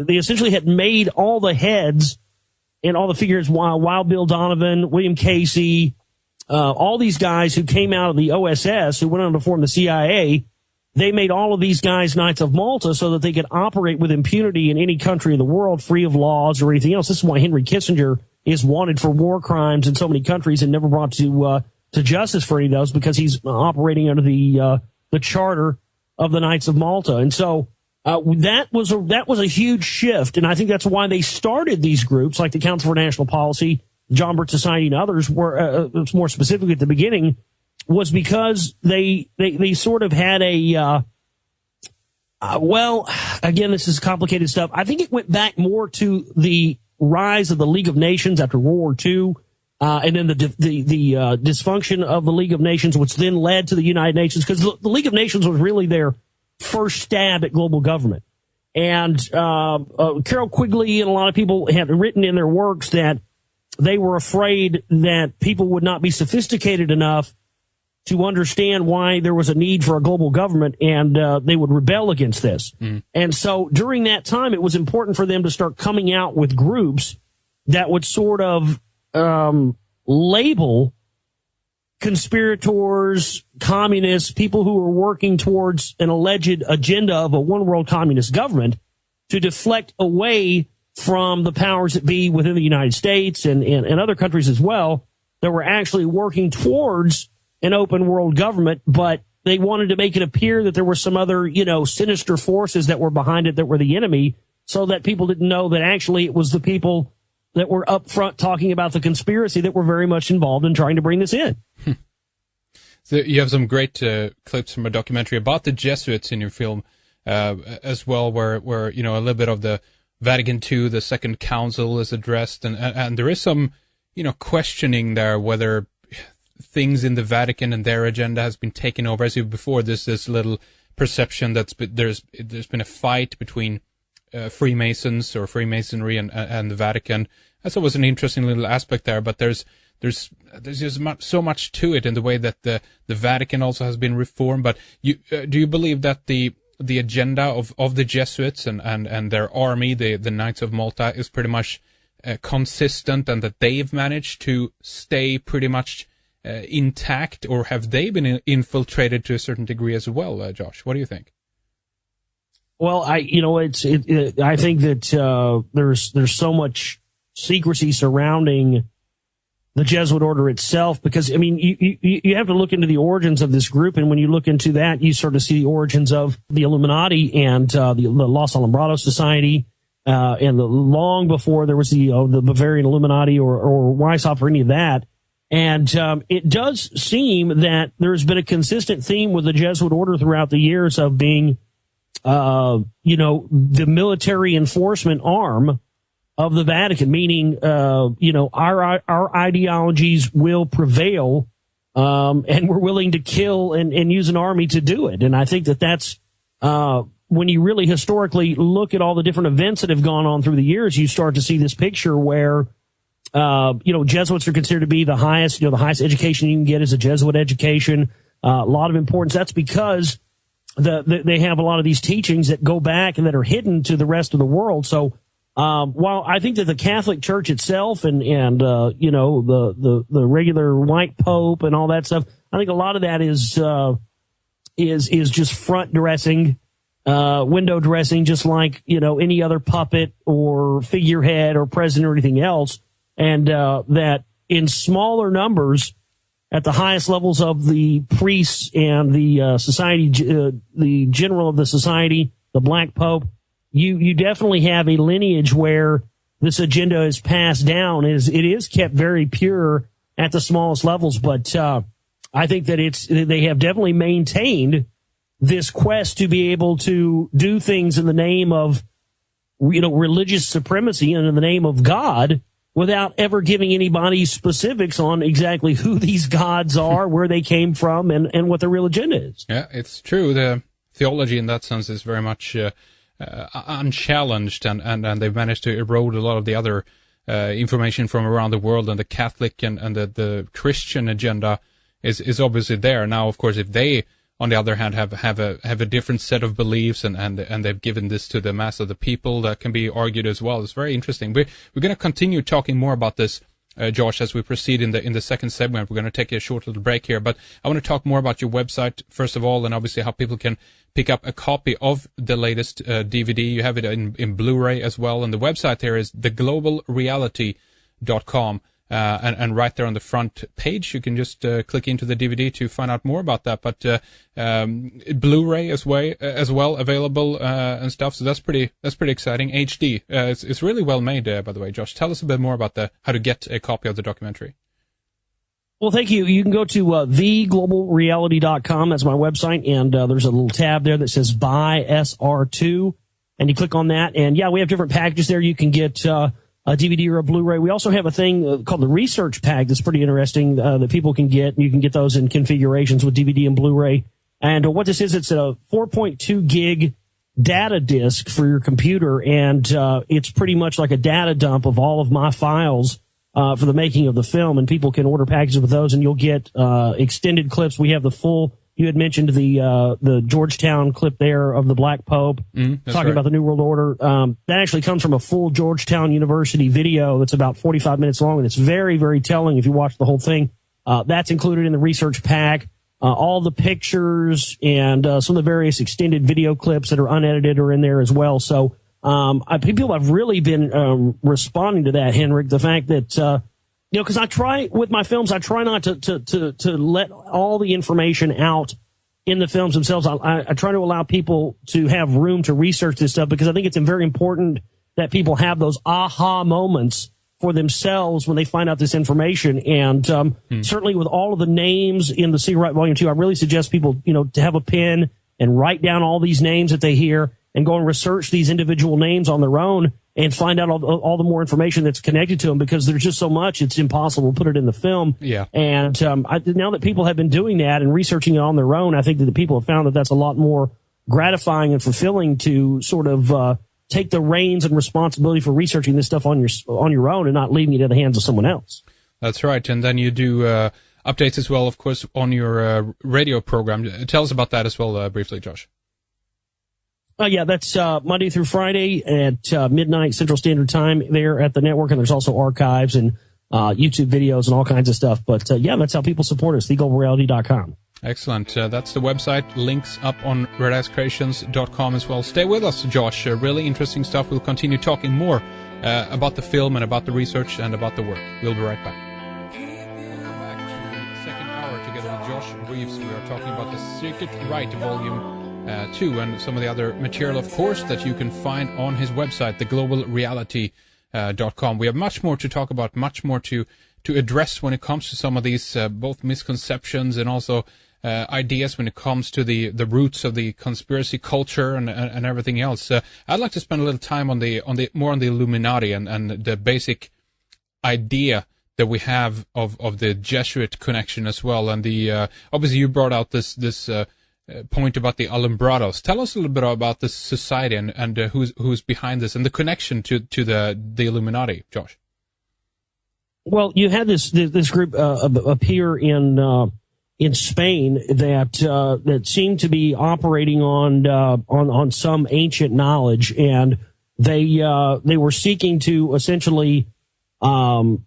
essentially had made all the heads and all the figures, Wild Bill Donovan, William Casey, all these guys who came out of the OSS, who went on to form the CIA. They made all of these guys Knights of Malta so that they could operate with impunity in any country in the world, free of laws or anything else. This is why Henry Kissinger is wanted for war crimes in so many countries and never brought to justice for any of those, because he's operating under the charter of the Knights of Malta. And so that was a huge shift, and I think that's why they started these groups like the Council for National Policy, John Birch Society, and others. Were more specifically at the beginning, was because they sort of had well, again, this is complicated stuff. I think it went back more to the rise of the League of Nations after World War II, and then the dysfunction of the League of Nations, which then led to the United Nations, because the League of Nations was really their first stab at global government. And Carol Quigley and a lot of people had written in their works that they were afraid that people would not be sophisticated enough to understand why there was a need for a global government, and they would rebel against this. And so during that time, it was important for them to start coming out with groups that would sort of label conspirators, communists, people who were working towards an alleged agenda of a one-world communist government, to deflect away from the powers that be within the United States and other countries as well that were actually working towards an open world government, but they wanted to make it appear that there were some other, sinister forces that were behind it that were the enemy, so that people didn't know that actually it was the people that were up front talking about the conspiracy that were very much involved in trying to bring this in. So you have some great clips from a documentary about the Jesuits in your film as well, where a little bit of the Vatican II, the Second Council, is addressed, and there is some questioning there whether things in the Vatican and their agenda has been taken over. As you before, there's this little perception that there's been a fight between Freemasons or Freemasonry and the Vatican. That's always an interesting little aspect there, but there's just so much to it in the way that the Vatican also has been reformed. But do you believe that the agenda of the Jesuits and their army, the Knights of Malta, is pretty much consistent, and that they've managed to stay pretty much intact, or have they been infiltrated to a certain degree as well, Josh? What do you think? Well, I think that there's so much secrecy surrounding the Jesuit order itself, because you have to look into the origins of this group, and when you look into that, you sort of see the origins of the Illuminati and the Los Alumbrados Society, and long before there was the Bavarian Illuminati or Weishaupt or any of that. And it does seem that there's been a consistent theme with the Jesuit order throughout the years of being, the military enforcement arm of the Vatican, meaning, our ideologies will prevail, and we're willing to kill and use an army to do it. And I think that's when you really historically look at all the different events that have gone on through the years, you start to see this picture where Jesuits are considered to be the highest education you can get is a Jesuit education. A lot of importance. That's because they have a lot of these teachings that go back and that are hidden to the rest of the world. So, while I think that the Catholic Church itself and the regular white Pope and all that stuff, I think a lot of that is just front dressing, window dressing, just like, any other puppet or figurehead or president or anything else. And that in smaller numbers at the highest levels of the priests and the society, the general of the society, the Black Pope, you definitely have a lineage where this agenda is passed down. It is kept very pure at the smallest levels, but I think that they have definitely maintained this quest to be able to do things in the name of religious supremacy and in the name of God, without ever giving anybody specifics on exactly who these gods are, where they came from, and what their real agenda is. Yeah, it's true. The theology in that sense is very much unchallenged, and they've managed to erode a lot of the other information from around the world, and the Catholic and the Christian agenda is obviously there. Now, of course, if they, on the other hand, have a different set of beliefs and they've given this to the mass of the people, that can be argued as well. It's very interesting. We're going to continue talking more about this, Josh, as we proceed in the second segment. We're going to take a short little break here, but I want to talk more about your website first of all, and obviously how people can pick up a copy of the latest DVD. You have it in Blu-ray as well, and the website there is theglobalreality.com. And right there on the front page, you can just click into the DVD to find out more about that. But Blu-ray as well available and stuff. So that's pretty exciting. HD. It's really well made, by the way. Josh, tell us a bit more about how to get a copy of the documentary. Well, thank you. You can go to theglobalreality.com. That's my website, and there's a little tab there that says Buy SR2, and you click on that. And yeah, we have different packages there. You can get DVD or a Blu-ray. We also have a thing called the Research Pack that's pretty interesting that people can get. You can get those in configurations with DVD and Blu-ray. And what this is, it's a 4.2 gig data disk for your computer, and it's pretty much like a data dump of all of my files for the making of the film, and people can order packages with those, and you'll get extended clips. We have the full. You had mentioned the Georgetown clip there of the Black Pope talking about the New World Order. That actually comes from a full Georgetown University video that's about 45 minutes long, and it's very, very telling if you watch the whole thing. That's included in the research pack. All the pictures and some of the various extended video clips that are unedited are in there as well. So people have really been responding to that, Henrik. The fact that because I try with my films, I try not to let all the information out in the films themselves. I try to allow people to have room to research this stuff, because I think it's very important that people have those aha moments for themselves when they find out this information. And certainly with all of the names in the Secret Right Volume 2, I really suggest people, to have a pen and write down all these names that they hear and go and research these individual names on their own and find out all the more information that's connected to them, because there's just so much, it's impossible to put it in the film. Yeah. And now that people have been doing that and researching it on their own, I think that the people have found that that's a lot more gratifying and fulfilling to sort of take the reins and responsibility for researching this stuff on your own and not leaving it in the hands of someone else. That's right. And then you do updates as well, of course, on your radio program. Tell us about that as well, briefly, Josh. Yeah, that's Monday through Friday at midnight Central Standard Time there at the network, and there's also archives and YouTube videos and all kinds of stuff. But yeah, that's how people support us, theglobalreality.com. Excellent. That's the website. Links up on redicecreations.com as well. Stay with us, Josh. Really interesting stuff. We'll continue talking more about the film and about the research and about the work. We'll be right back. Welcome back to the second hour together with Josh Reeves. We are talking about the Secret Right Volume 2 and some of the other material, of course, that you can find on his website, theglobalreality.com. We have much more to talk about, much more to address when it comes to some of these both misconceptions and also ideas when it comes to the roots of the conspiracy culture and everything else. I'd like to spend a little time on the more on the Illuminati and the basic idea that we have of the Jesuit connection as well. And the obviously you brought out this point about the Alumbrados. Tell us a little bit about this society and who's behind this and the connection to the Illuminati, Josh. Well, you had this group appear in Spain that seemed to be operating on some ancient knowledge, and they were seeking to essentially find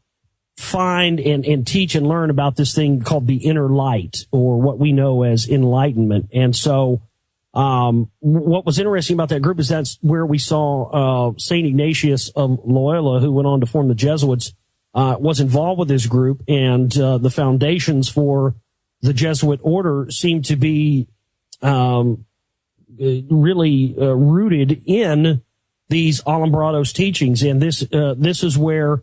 and teach and learn about this thing called the inner light, or what we know as enlightenment. And so what was interesting about that group is that's where we saw St. Ignatius of Loyola, who went on to form the Jesuits, was involved with this group, and the foundations for the Jesuit order seem to be really rooted in these Alumbrados teachings. And this is where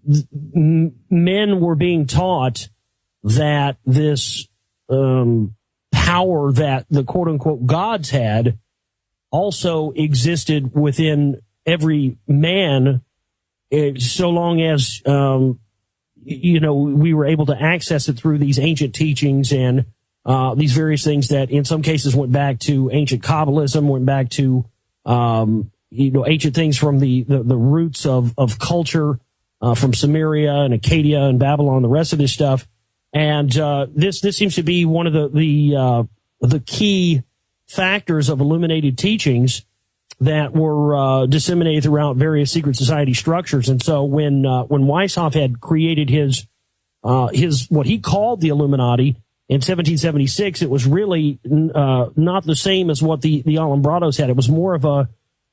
men were being taught that this power that the quote-unquote gods had also existed within every man, so long as we were able to access it through these ancient teachings and these various things that in some cases went back to ancient Kabbalism, went back to ancient things from the roots of culture from Samaria and Acadia and Babylon, the rest of this stuff. And this seems to be one of the key factors of illuminated teachings that were disseminated throughout various secret society structures. And so when Weishaupt had created his what he called the Illuminati in 1776, it was really not the same as what the Alumbrados had. It was more of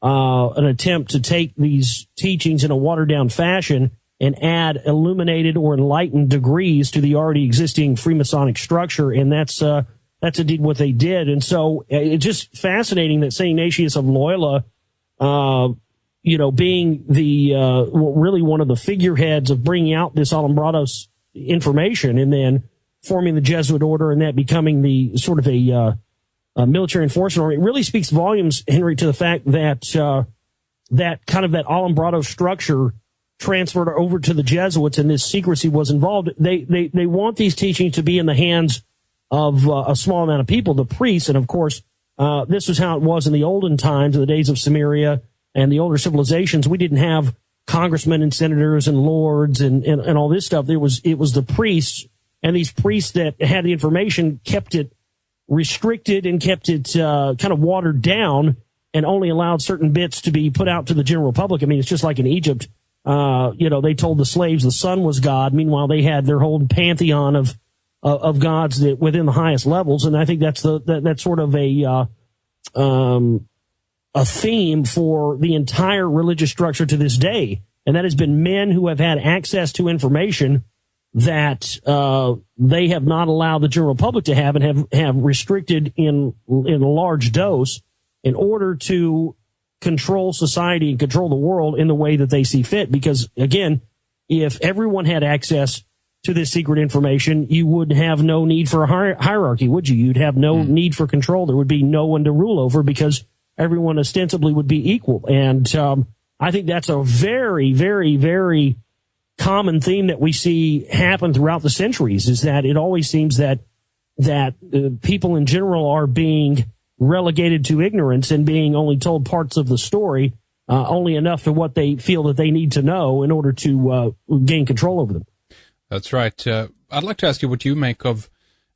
an attempt to take these teachings in a watered down fashion and add illuminated or enlightened degrees to the already existing Freemasonic structure. And that's indeed what they did. And so it's just fascinating that St. Ignatius of Loyola, being really one of the figureheads of bringing out this Alumbrados information and then forming the Jesuit order and that becoming the sort of a military enforcement order. It really speaks volumes, Henry, to the fact that that kind of that Alumbrado structure transferred over to the Jesuits and this secrecy was involved. They want these teachings to be in the hands of a small amount of people, the priests. And of course, this was how it was in the olden times, in the days of Samaria and the older civilizations. We didn't have congressmen and senators and lords and all this stuff. It was the priests, and these priests that had the information kept it restricted and kept it kind of watered down and only allowed certain bits to be put out to the general public. I mean, it's just like in Egypt. They told the slaves the sun was God. Meanwhile, they had their whole pantheon of gods that within the highest levels. And I think that's that's sort of a theme for the entire religious structure to this day. And that has been men who have had access to information that they have not allowed the general public to have and have restricted in a large dose in order to control society and control the world in the way that they see fit. Because, again, if everyone had access to this secret information, you would have no need for a hierarchy, would you? You'd have no need for control. There would be no one to rule over because everyone ostensibly would be equal. And I think that's a very, very, very common theme that we see happen throughout the centuries, is that it always seems that people in general are being relegated to ignorance and being only told parts of the story, only enough to what they feel that they need to know in order to gain control over them. That's right. I'd like to ask you what you make of,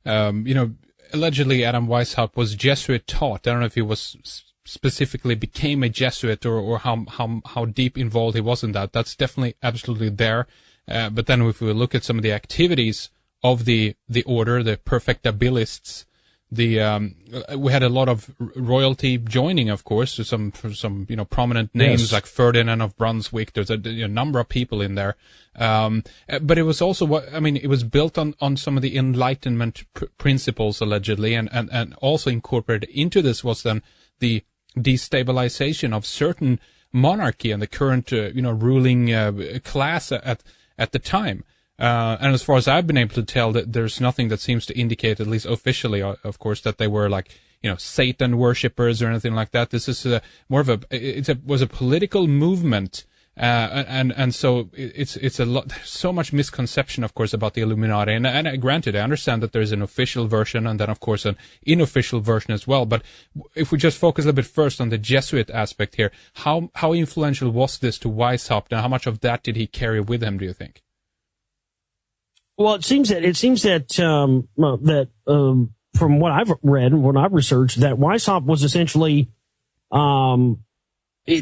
allegedly Adam Weishaupt was Jesuit taught. I don't know if he was specifically became a Jesuit or how deep involved he was in that. That's definitely absolutely there. But then if we look at some of the activities of the order, the perfectabilists, we had a lot of royalty joining, of course, to some prominent names like Ferdinand of Brunswick. There's a number of people in there. But it was also it was built on some of the enlightenment principles allegedly, and also incorporated into this was then the destabilization of certain monarchy and the current ruling class at the time. And as far as I've been able to tell, that there's nothing that seems to indicate, at least officially, of course, that they were Satan worshippers or anything like that. This is more of was a political movement, and so it's a lot. There's so much misconception, of course, about the Illuminati. And granted, I understand that there's an official version and then, of course, an unofficial version as well. But if we just focus a little bit first on the Jesuit aspect here, how influential was this to Weishaupt, and how much of that did he carry with him, do you think? Well, it seems that from what I've read and what I've researched, that Weishaupt was essentially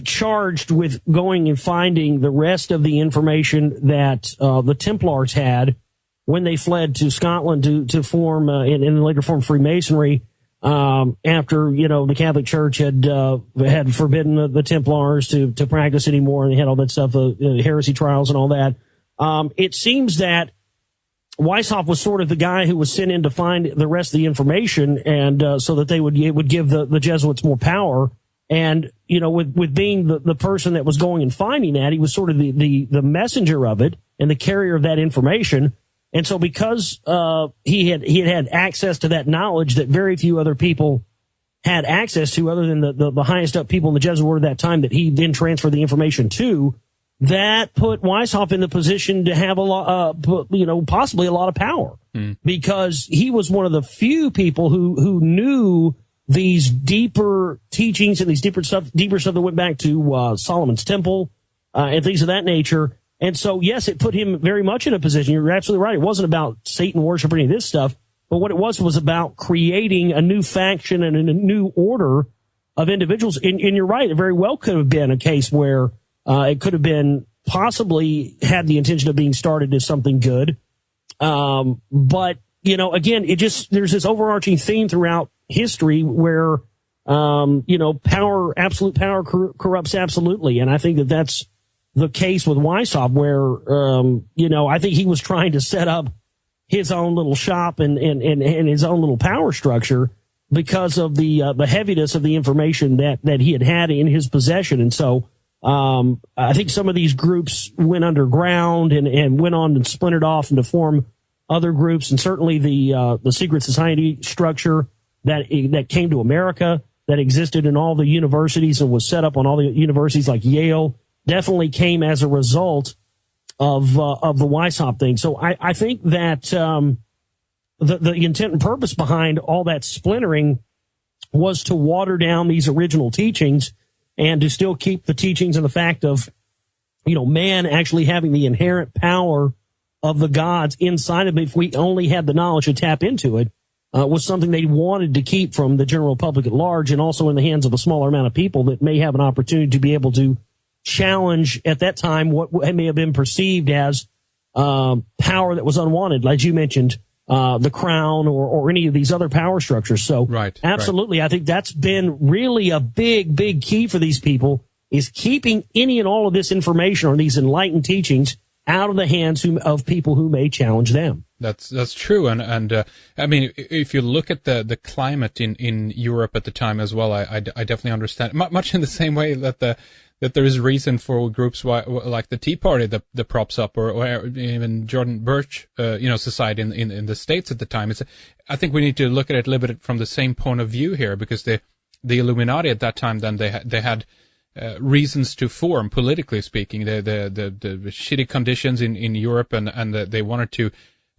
charged with going and finding the rest of the information that the Templars had when they fled to Scotland to form and later form Freemasonry after the Catholic Church had forbidden the Templars to practice anymore, and they had all that stuff, heresy trials and all that. It seems that Weishaupt was sort of the guy who was sent in to find the rest of the information, and so that it would give the Jesuits more power. And with being the person that was going and finding that, he was sort of the messenger of it and the carrier of that information. And so because he had access to that knowledge that very few other people had access to, other than the highest up people in the Jesuit order at that time that he then transferred the information to, that put Weishaupt in the position to have possibly a lot of power, because he was one of the few people who knew these deeper teachings and these deeper stuff that went back to Solomon's Temple and things of that nature. And so, yes, it put him very much in a position. You're absolutely right. It wasn't about Satan worship or any of this stuff, but what it was about creating a new faction and a new order of individuals. And you're right. It very well could have been a case where it could have been possibly had the intention of being started as something good. But, again, there's this overarching theme throughout history where, absolute power corrupts absolutely. And I think that that's the case with Weishaupt, where, I think he was trying to set up his own little shop and his own little power structure because of the heaviness of the information that he had in his possession. And so, I think some of these groups went underground and went on and splintered off and to form other groups. And certainly the secret society structure that came to America, that existed in all the universities and was set up on all the universities like Yale definitely came as a result of the Weishaupt thing. So I think that the intent and purpose behind all that splintering was to water down these original teachings and to still keep the teachings and the fact of, man actually having the inherent power of the gods inside of it, if we only had the knowledge to tap into it, was something they wanted to keep from the general public at large, and also in the hands of a smaller amount of people that may have an opportunity to be able to challenge at that time what may have been perceived as power that was unwanted, like you mentioned, the crown or any of these other power structures. So absolutely, I think that's been really a big key for these people, is keeping any and all of this information or these enlightened teachings out of the hands of people who may challenge them. That's true, and I mean, if you look at the climate in Europe at the time as well, I definitely understand, much in the same way that there is reason for groups like the Tea Party that props up, or even Jordan Birch, society in the States at the time. I think we need to look at it a little bit from the same point of view here, because the Illuminati at that time, then they had reasons to form, politically speaking, the shitty conditions in Europe, and they wanted to,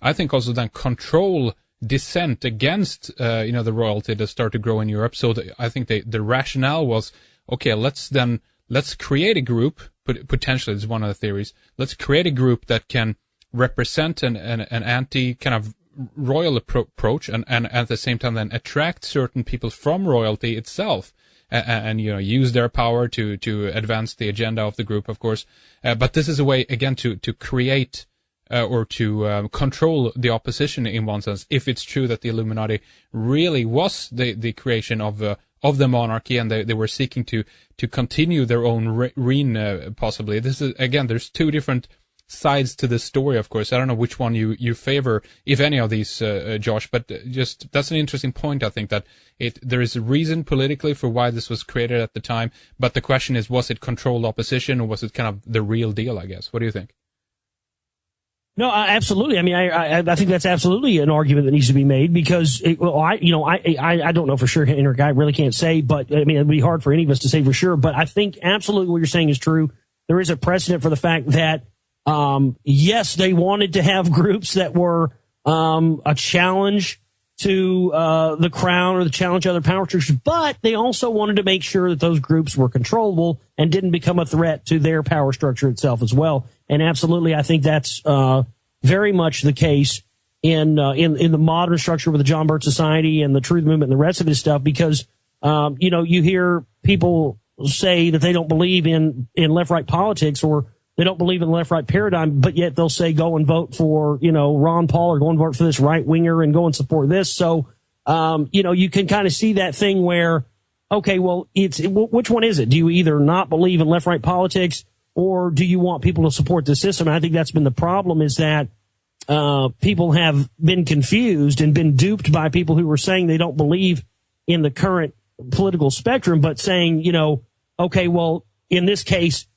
I think, also then control dissent against the royalty that started to grow in Europe. So I think the rationale was, okay, let's create a group, potentially it's one of the theories, let's create a group that can represent an anti kind of royal approach, and at the same time then attract certain people from royalty itself, and use their power to advance the agenda of the group, of course. But this is a way, again, to create or to control the opposition in one sense, if it's true that the Illuminati really was the creation of the monarchy, and they were seeking to continue their own reign, possibly. This is, again, there's two different sides to this story, of course. I don't know which one you favor, if any of these, Josh, but just that's an interesting point. I think that there is a reason politically for why this was created at the time, but the question is, was it controlled opposition, or was it kind of the real deal, I guess? What do you think? No, absolutely. I mean, I think that's absolutely an argument that needs to be made, because I don't know for sure, Henrik. I really can't say, but I mean, it'd be hard for any of us to say for sure. But I think absolutely what you're saying is true. There is a precedent for the fact that, yes, they wanted to have groups that were a challenge to the crown or the challenge other power structures, but they also wanted to make sure that those groups were controllable and didn't become a threat to their power structure itself as well. And absolutely, I think that's very much the case in the modern structure with the John Birch Society and the Truth Movement and the rest of this stuff, because you hear people say that they don't believe in left-right politics, or they don't believe in the left-right paradigm, but yet they'll say go and vote for Ron Paul, or go and vote for this right-winger and go and support this. So you can kind of see that thing where, okay, well, which one is it? Do you either not believe in left-right politics, or do you want people to support the system? And I think that's been the problem, is that people have been confused and been duped by people who were saying they don't believe in the current political spectrum, but saying, okay, well, in this case,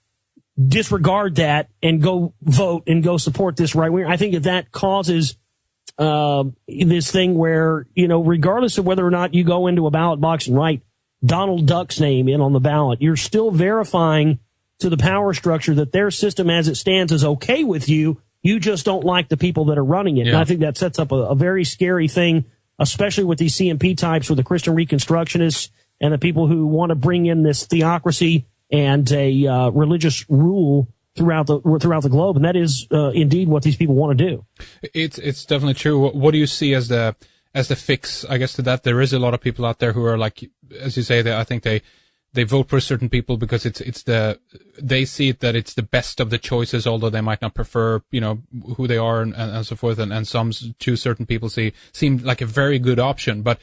disregard that and go vote and go support this right wing. I think that causes this thing where, regardless of whether or not you go into a ballot box and write Donald Duck's name in on the ballot, you're still verifying to the power structure that their system as it stands is okay with you. You just don't like the people that are running it. Yeah. And I think that sets up a very scary thing, especially with these CNP types, with the Christian Reconstructionists and the people who want to bring in this theocracy and a religious rule throughout the globe. And that is indeed what these people want to do. It's definitely true. What do you see as the fix, I guess, to that? There is a lot of people out there who are like, as you say, I think they vote for certain people because they see it that it's the best of the choices, although they might not prefer, who they are and so forth. And some to certain people seem like a very good option. But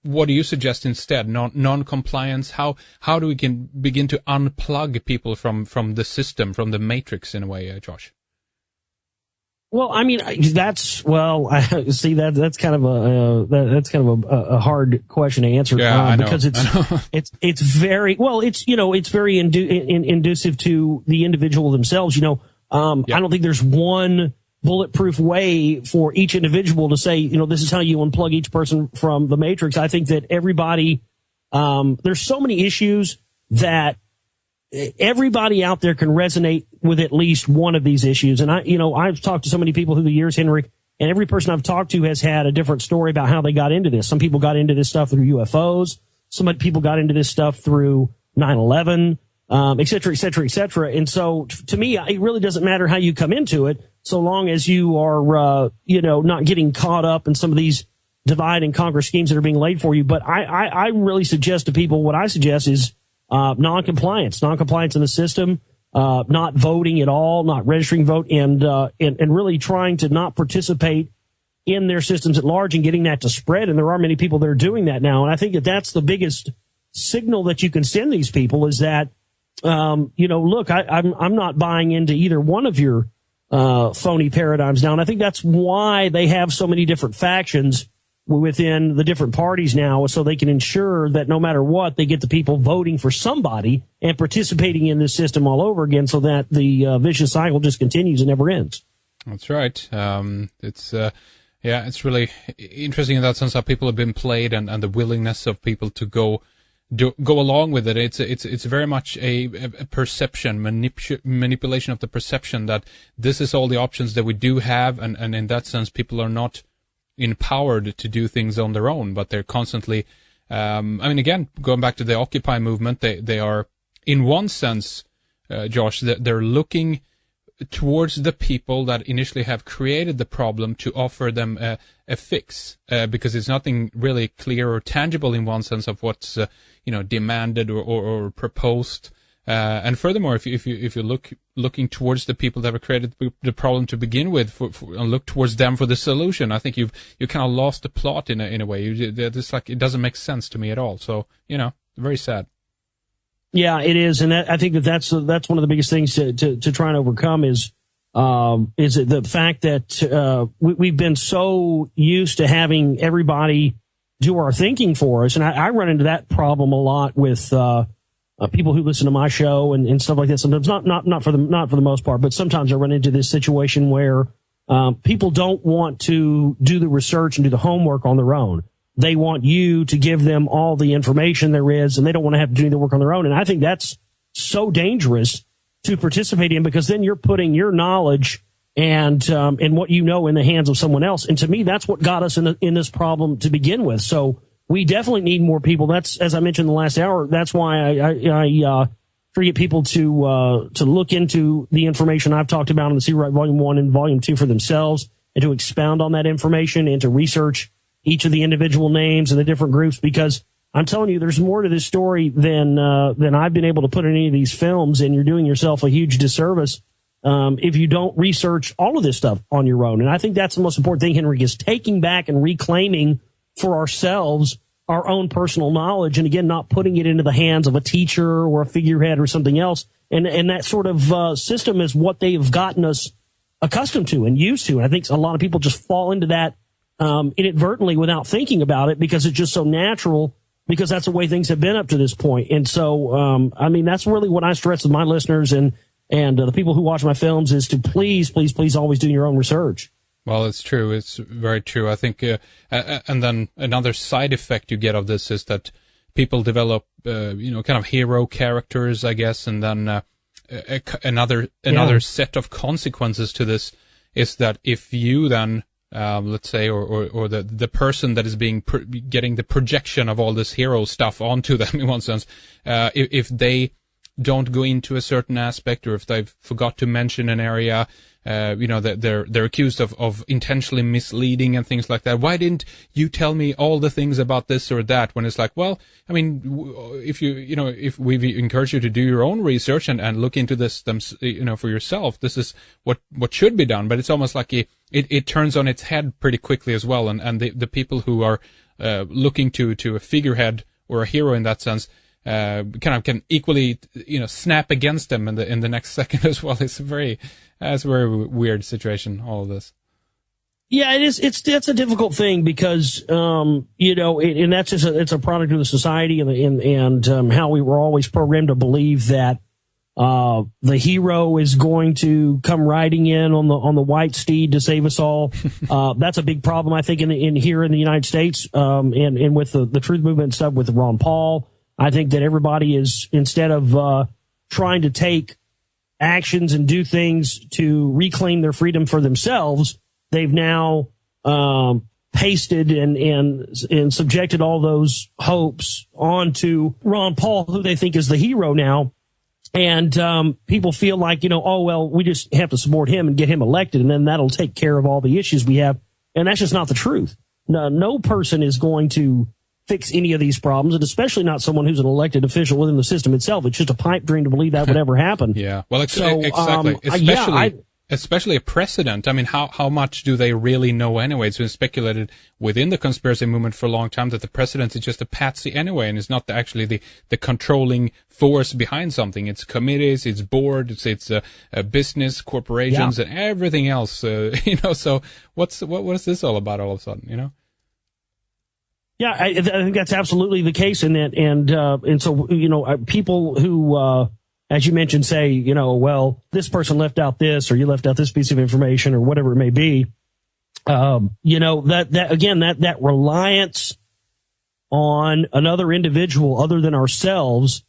what do you suggest instead? Non-compliance? How do we can begin to unplug people from the system, from the matrix in a way, Josh? Well, I mean, that's kind of a hard question to answer, because it's very inducive to the individual themselves. I don't think there's one bulletproof way for each individual to say, this is how you unplug each person from the matrix. I think that everybody There's so many issues that everybody out there can resonate with at least one of these issues. And I've talked to so many people through the years, Henry, and every person I've talked to has had a different story about how they got into this. Some people got into this stuff through UFOs. Some people got into this stuff through 9/11, et cetera, et cetera, et cetera. And so to me, it really doesn't matter how you come into it, so long as you are, not getting caught up in some of these divide and conquer schemes that are being laid for you. But I really suggest to people, what I suggest is non-compliance in the system, not voting at all, not registering vote, and really trying to not participate in their systems at large and getting that to spread. And there are many people that are doing that now. And I think that that's the biggest signal that you can send these people is that, look, I'm not buying into either one of your phony paradigms now. And I think that's why they have so many different factions within the different parties now, so they can ensure that no matter what, they get the people voting for somebody and participating in this system all over again, so that the vicious cycle just continues and never ends. That's right. It's really interesting in that sense how people have been played, and the willingness of people to go along with it. It's very much a perception, manipulation of the perception that this is all the options that we do have, and in that sense, people are not empowered to do things on their own, but they're constantly, again, going back to the Occupy movement, they are, in one sense, Josh, they're looking towards the people that initially have created the problem to offer them a fix, because it's nothing really clear or tangible in one sense of what's demanded or proposed. And furthermore, if you're looking towards the people that have created the problem to begin with, and look towards them for the solution, I think you kind of lost the plot in a way. It's like it doesn't make sense to me at all. So very sad. Yeah, it is, and I think that's one of the biggest things to try and overcome is the fact that we've been so used to having everybody do our thinking for us, and I run into that problem a lot with people who listen to my show and stuff like that. Sometimes not for the most part, but sometimes I run into this situation where people don't want to do the research and do the homework on their own. They want you to give them all the information there is, and they don't want to have to do the work on their own. And I think that's so dangerous to participate in, because then you're putting your knowledge and what you know in the hands of someone else. And to me, that's what got us in this problem to begin with. So we definitely need more people. That's, as I mentioned in the last hour, that's why I try to get people to look into the information I've talked about in the See Right Volume 1 and Volume 2 for themselves, and to expound on that information and to research each of the individual names and the different groups, because I'm telling you, there's more to this story than I've been able to put in any of these films, and you're doing yourself a huge disservice if you don't research all of this stuff on your own. And I think that's the most important thing, Henry, is taking back and reclaiming for ourselves our own personal knowledge, and again, not putting it into the hands of a teacher or a figurehead or something else. And that sort of system is what they've gotten us accustomed to and used to. And I think a lot of people just fall into that inadvertently without thinking about it, because it's just so natural, because that's the way things have been up to this point. And so, that's really what I stress with my listeners and the people who watch my films, is to please, please, please always do your own research. Well, it's true. It's very true. I think, and then another side effect you get of this is that people develop, kind of hero characters, I guess, and then another set of consequences to this is that if you then, let's say, or the person that is getting the projection of all this hero stuff onto them in one sense, if they don't go into a certain aspect, or if they've forgot to mention an area, that they're accused of intentionally misleading and things like that. Why didn't you tell me all the things about this or that? When it's like, well, if we've encouraged you to do your own research and look into this, for yourself, this is what should be done. But it's almost like it turns on its head pretty quickly as well. And the people who are looking to a figurehead or a hero in that sense, kind of can equally, snap against them in the next second as well. It's a very weird situation, all of this. Yeah, it is. That's a difficult thing, because, and that's just it's a product of the society and how we were always programmed to believe that, The hero is going to come riding in on the white steed to save us all. That's a big problem, I think, in here in the United States, and with the truth movement and stuff with Ron Paul. I think that everybody is, instead of trying to take actions and do things to reclaim their freedom for themselves, they've now pasted and subjected all those hopes onto Ron Paul, who they think is the hero now. And people feel like, oh, well, we just have to support him and get him elected, and then that'll take care of all the issues we have. And that's just not the truth. No person is going to fix any of these problems, and especially not someone who's an elected official within the system itself. It's just a pipe dream to believe that would ever happen. Yeah, well, exactly. Especially a president. I mean, how much do they really know anyway? It's been speculated within the conspiracy movement for a long time that the president is just a patsy anyway, and is not actually the controlling force behind something. It's committees, it's boards, it's business, corporations, and everything else. So what is this all about all of a sudden? Yeah, I think that's absolutely the case in that, and so people who. As you mentioned, say, well, this person left out this, or you left out this piece of information, or whatever it may be. That reliance on another individual other than ourselves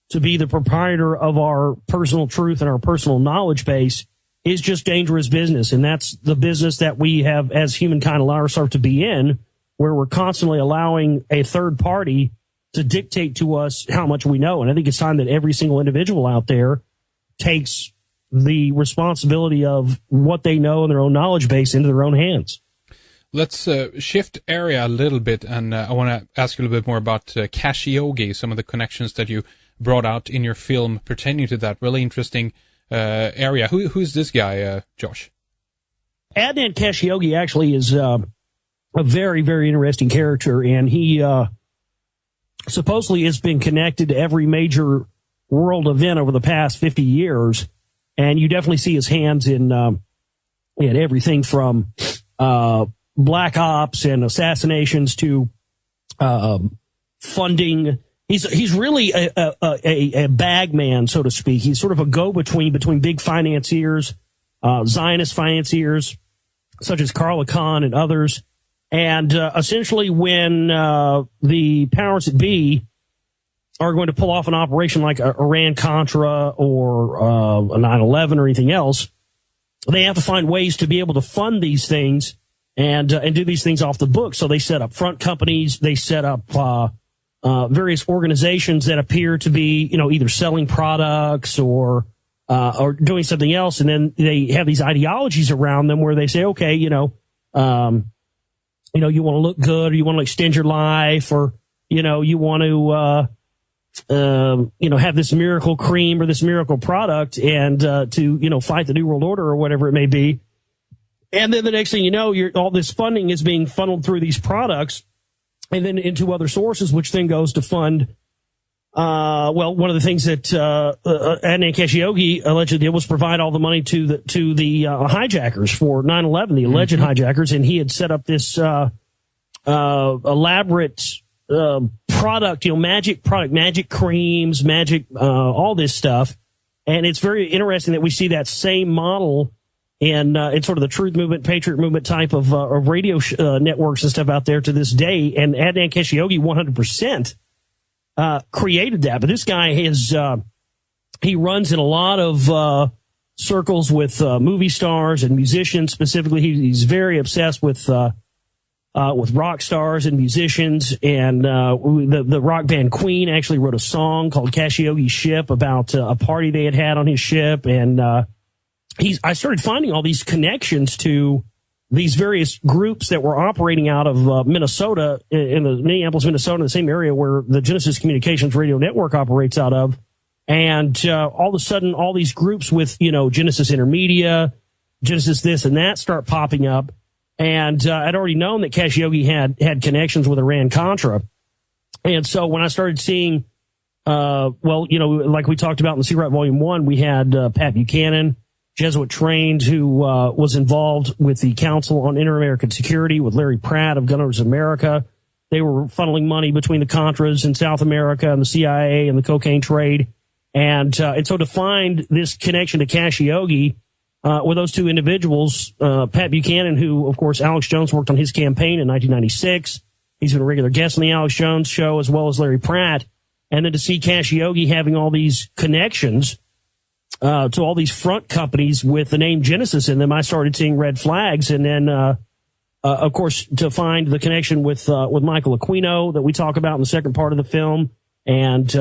to be the proprietor of our personal truth and our personal knowledge base is just dangerous business. And that's the business that we have as humankind allow ourselves to be in, where we're constantly allowing a third party to dictate to us how much we know. And I think it's time that every single individual out there takes the responsibility of what they know in their own knowledge base into their own hands. Let's shift area a little bit, and I want to ask you a little bit more about Khashoggi, some of the connections that you brought out in your film pertaining to that. Really interesting area. Who's this guy, Josh? Adnan Khashoggi actually is a very, very interesting character, and he supposedly has been connected to every major world event over the past 50 years. And you definitely see his hands in everything from black ops and assassinations to funding. He's really a bag man, so to speak. He's sort of a go-between between big financiers, Zionist financiers, such as Carla Khan and others. And essentially, when the powers that be are going to pull off an operation like Iran-Contra or a 9/11 or anything else, they have to find ways to be able to fund these things and do these things off the book. So they set up front companies, they set up various organizations that appear to be, either selling products or doing something else, and then they have these ideologies around them where they say, okay, you want to look good, or you want to extend your life, or, you want to, have this miracle cream or this miracle product and, to, fight the New World Order or whatever it may be. And then the next thing you know, all this funding is being funneled through these products and then into other sources, which then goes to fund, one of the things that, Adnan Khashoggi allegedly did was provide all the money to the hijackers for 9/11, the alleged hijackers. And he had set up this, elaborate, product, magic creams, all this stuff. And it's very interesting that we see that same model in sort of the truth movement, patriot movement type of radio networks and stuff out there to this day. And Adnan Khashoggi 100%. Created that, but this guy he runs in a lot of circles with movie stars and musicians. Specifically, he's very obsessed with rock stars and musicians. And the rock band Queen actually wrote a song called "Khashoggi's Ship" about a party they had on his ship. And I started finding all these connections to these various groups that were operating out of Minnesota, in the Minneapolis, Minnesota, the same area where the Genesis Communications Radio Network operates out of. And all of a sudden, all these groups with, Genesis Intermedia, Genesis this and that start popping up. And I'd already known that Khashoggi had connections with Iran-Contra. And so when I started seeing, like we talked about in the Secret Volume 1, we had Pat Buchanan, Jesuit trained, who was involved with the Council on Inter-American Security with Larry Pratt of Gun Owners of America. They were funneling money between the Contras in South America and the CIA and the cocaine trade. And so to find this connection to Khashoggi, with those two individuals, Pat Buchanan, who, of course, Alex Jones worked on his campaign in 1996. He's been a regular guest on the Alex Jones show, as well as Larry Pratt. And then to see Khashoggi having all these connections to all these front companies with the name Genesis in them, I started seeing red flags. And then, of course, to find the connection with Michael Aquino that we talk about in the second part of the film, and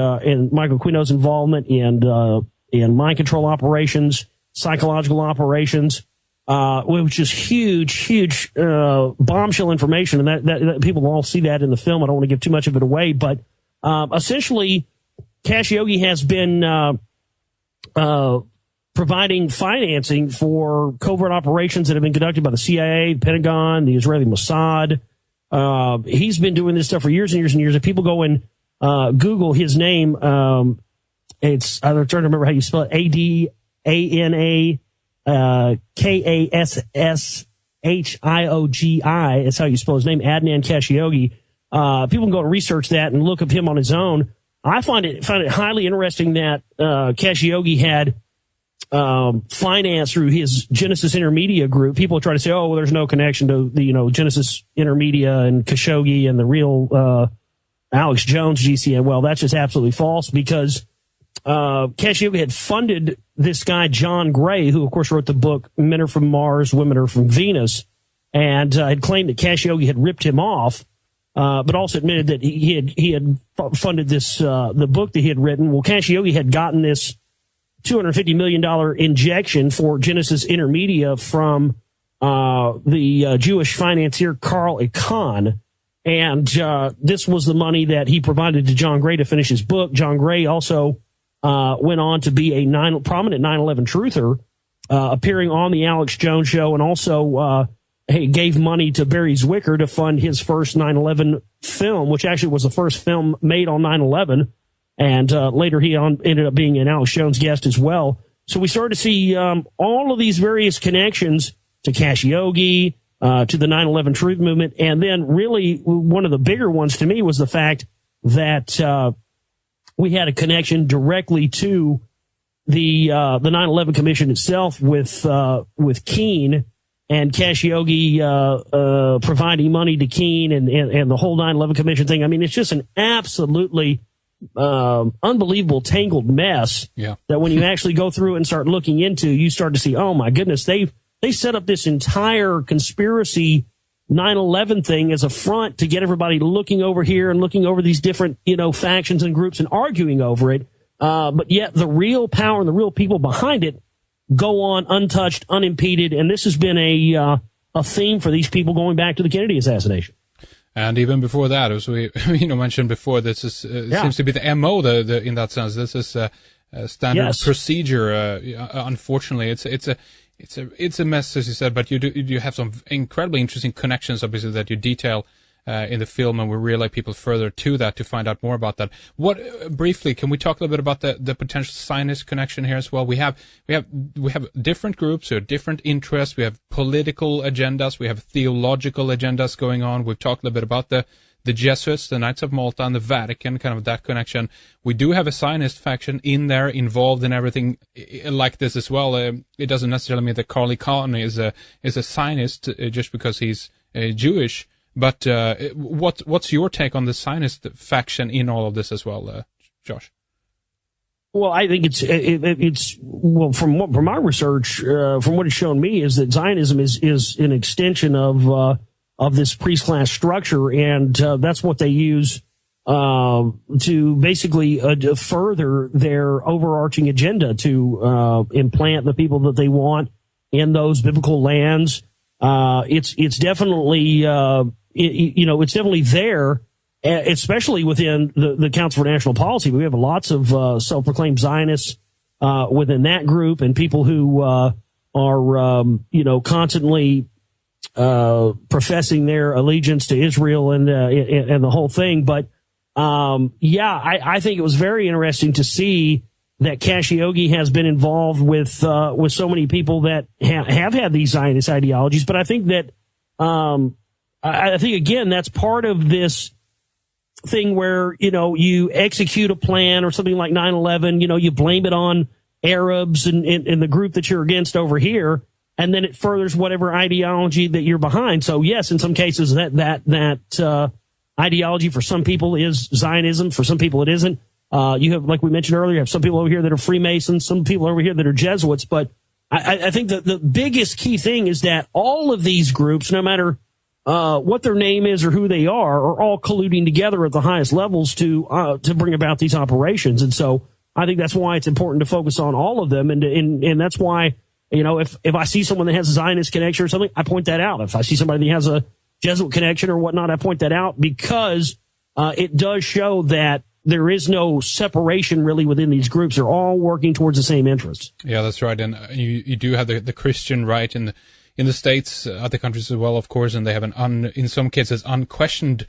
Michael Aquino's involvement in mind control operations, psychological operations, which is huge bombshell information, and that people will all see that in the film. I don't want to give too much of it away, but essentially, Khashoggi has been providing financing for covert operations that have been conducted by the CIA, the Pentagon, the Israeli Mossad. He's been doing this stuff for years and years and years. If people go and Google his name, I'm trying to remember how you spell it. Adana Khashoggi is how you spell his name, Adnan Khashoggi. People can go and research that and look up him on his own. I find it highly interesting that Khashoggi had finance through his Genesis Intermedia group. People try to say, "Oh, well, there's no connection to the Genesis Intermedia and Khashoggi and the real Alex Jones GCN." Well, that's just absolutely false, because Khashoggi had funded this guy, John Gray, who, of course, wrote the book Men Are From Mars, Women Are From Venus, and had claimed that Khashoggi had ripped him off, but also admitted that he had funded this the book that he had written. Well, Khashoggi had gotten this $250 million injection for Genesis Intermedia from the Jewish financier Carl Icahn, and this was the money that he provided to John Gray to finish his book. John Gray also went on to be a prominent 9/11 truther, appearing on the Alex Jones show, and also gave money to Barry Zwicker to fund his first 9/11 film, which actually was the first film made on 9/11. And later he ended up being an Alex Jones guest as well. So we started to see all of these various connections to Khashoggi, to the 9/11 Truth Movement. And then really one of the bigger ones to me was the fact that we had a connection directly to the 9/11 Commission itself with Keene and Khashoggi providing money to Keene and the whole 9/11 Commission thing. I mean, it's just an absolutely unbelievable tangled mess. Yeah. That when you actually go through and start looking into, you start to see, oh my goodness, they set up this entire conspiracy 9/11 thing as a front to get everybody looking over here and looking over these different, factions and groups and arguing over it. But yet the real power and the real people behind it go on untouched, unimpeded. And this has been a theme for these people going back to the Kennedy assassination. And even before that, as we mentioned before, this is seems to be the MO in that sense. This is a standard procedure. Unfortunately, it's a mess, as you said. But you have some incredibly interesting connections, obviously, that you detail in the film, and we relay people further to that to find out more about that. Briefly, can we talk a little bit about the potential Zionist connection here as well? We have different groups, we have different interests, we have political agendas, we have theological agendas going on. We've talked a little bit about the Jesuits, the Knights of Malta, and the Vatican, kind of that connection. We do have a Zionist faction in there, involved in everything like this as well. It doesn't necessarily mean that Carl Icahn is a Zionist just because he's Jewish. But what's your take on the Zionist faction in all of this as well, Josh? Well, I think it's from my research, from what it's shown me, is that Zionism is an extension of this priest class structure, and that's what they use to basically further their overarching agenda to implant the people that they want in those biblical lands. It's definitely it's definitely there, especially within the Council for National Policy. We have lots of self-proclaimed Zionists within that group, and people who are constantly professing their allegiance to Israel and the whole thing. But I think it was very interesting to see that Khashoggi has been involved with so many people that have had these Zionist ideologies. But I think that I think again that's part of this thing where, you execute a plan or something like 9/11, you blame it on Arabs and the group that you're against over here, and then it furthers whatever ideology that you're behind. So yes, in some cases that ideology for some people is Zionism, for some people it isn't. You have, like we mentioned earlier, you have some people over here that are Freemasons, some people over here that are Jesuits, but I think that the biggest key thing is that all of these groups, no matter what their name is or who they are all colluding together at the highest levels to bring about these operations. And so I think that's why it's important to focus on all of them. And that's why, if I see someone that has a Zionist connection or something, I point that out. If I see somebody that has a Jesuit connection or whatnot, I point that out because it does show that there is no separation really within these groups. They're all working towards the same interests. Yeah, that's right. And you do have the Christian right in the States, other countries as well, of course, and they have in some cases unquestioned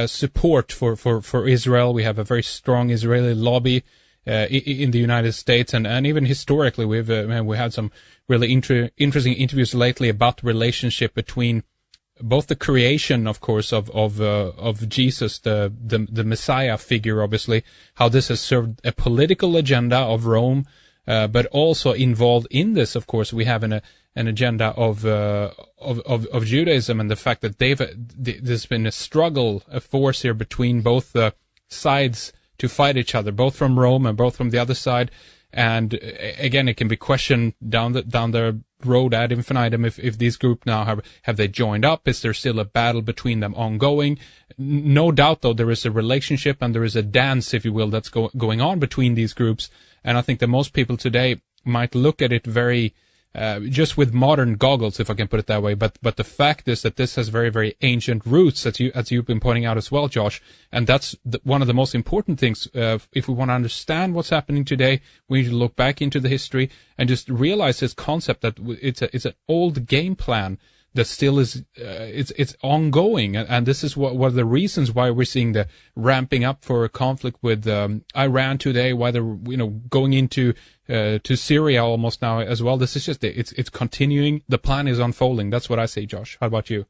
support for Israel. We have a very strong Israeli lobby in the United States, and even historically, we had some really interesting interviews lately about the relationship between both the creation, of course, of Jesus, the Messiah figure, obviously, how this has served a political agenda of Rome, but also involved in this, of course, we have an agenda of Judaism, and the fact that there's been a force here between both sides to fight each other, both from Rome and both from the other side. And again, it can be questioned down the road ad infinitum if these groups now have they joined up? Is there still a battle between them ongoing? No doubt, though, there is a relationship and there is a dance, if you will, that's going on between these groups. And I think that most people today might look at it very just with modern goggles, if I can put it that way. But the fact is that this has very, very ancient roots, as you've been pointing out as well, Josh. And that's one of the most important things. If we want to understand what's happening today, we need to look back into the history and just realize this concept that it's an old game plan that still is it's ongoing, and this is one of the reasons why we're seeing the ramping up for a conflict with Iran today, why they're going into to Syria almost now as well. This is just it's continuing. The plan is unfolding. That's what I say, Josh. How about you?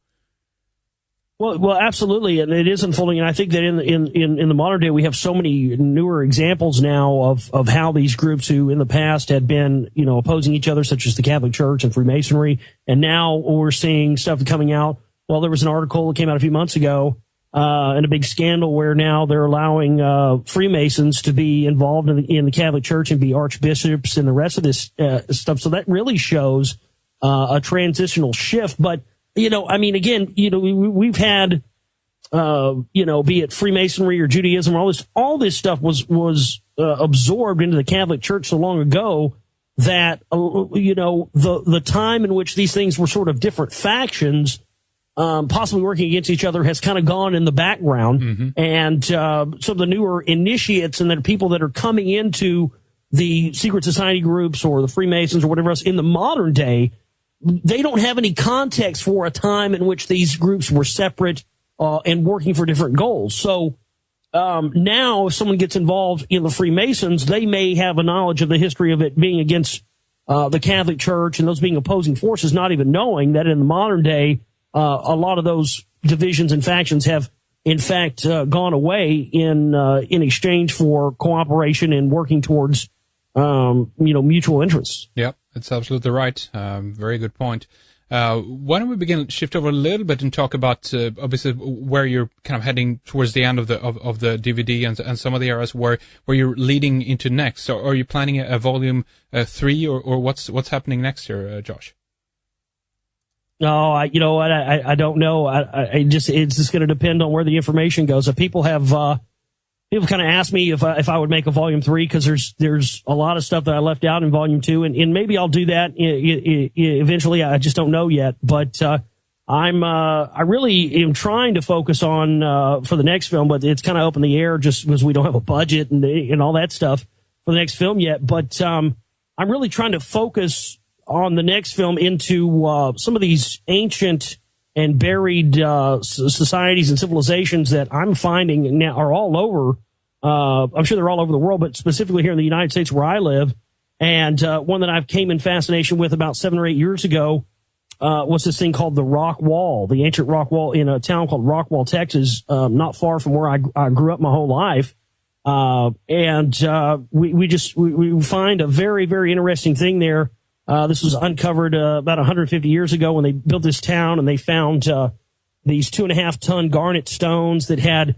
Well, absolutely, and it is unfolding. And I think that in the modern day, we have so many newer examples now of how these groups who in the past had been, opposing each other, such as the Catholic Church and Freemasonry, and now we're seeing stuff coming out. Well, there was an article that came out a few months ago, and a big scandal where now they're allowing Freemasons to be involved in the Catholic Church and be archbishops and the rest of this stuff. So that really shows a transitional shift, but. Again, we've had, be it Freemasonry or Judaism or all this stuff was absorbed into the Catholic Church so long ago that, the time in which these things were sort of different factions, possibly working against each other has kind of gone in the background. Mm-hmm. And, some of the newer initiates and the people that are coming into the secret society groups or the Freemasons or whatever else in the modern day, they don't have any context for a time in which these groups were separate and working for different goals. So now if someone gets involved in the Freemasons, they may have a knowledge of the history of it being against the Catholic Church and those being opposing forces, not even knowing that in the modern day, a lot of those divisions and factions have, in fact, gone away in exchange for cooperation and working towards, mutual interests. Yep. That's absolutely right. Very good point. Why don't we shift over a little bit and talk about obviously where you're kind of heading towards the end of the DVD and some of the areas where you're leading into next. So are you planning a volume 3 or what's happening next year, Josh? No, I don't know. It's just going to depend on where the information goes. If people have. People kind of ask me if I would make a volume 3 because there's a lot of stuff that I left out in volume 2 and maybe I'll do that eventually. I just don't know yet, but I really am trying to focus on for the next film, but it's kind of up in the air just because we don't have a budget and all that stuff for the next film yet. But I'm really trying to focus on the next film into some of these ancient and buried societies and civilizations that I'm finding now are all over. I'm sure they're all over the world, but specifically here in the United States where I live. And one that I've came in fascination with about 7 or 8 years ago was this thing called the Rockwall, the ancient Rockwall in a town called Rockwall, Texas, not far from where I grew up my whole life. We find a very, very interesting thing there. This was uncovered about 150 years ago when they built this town, and they found these 2.5-ton garnet stones that had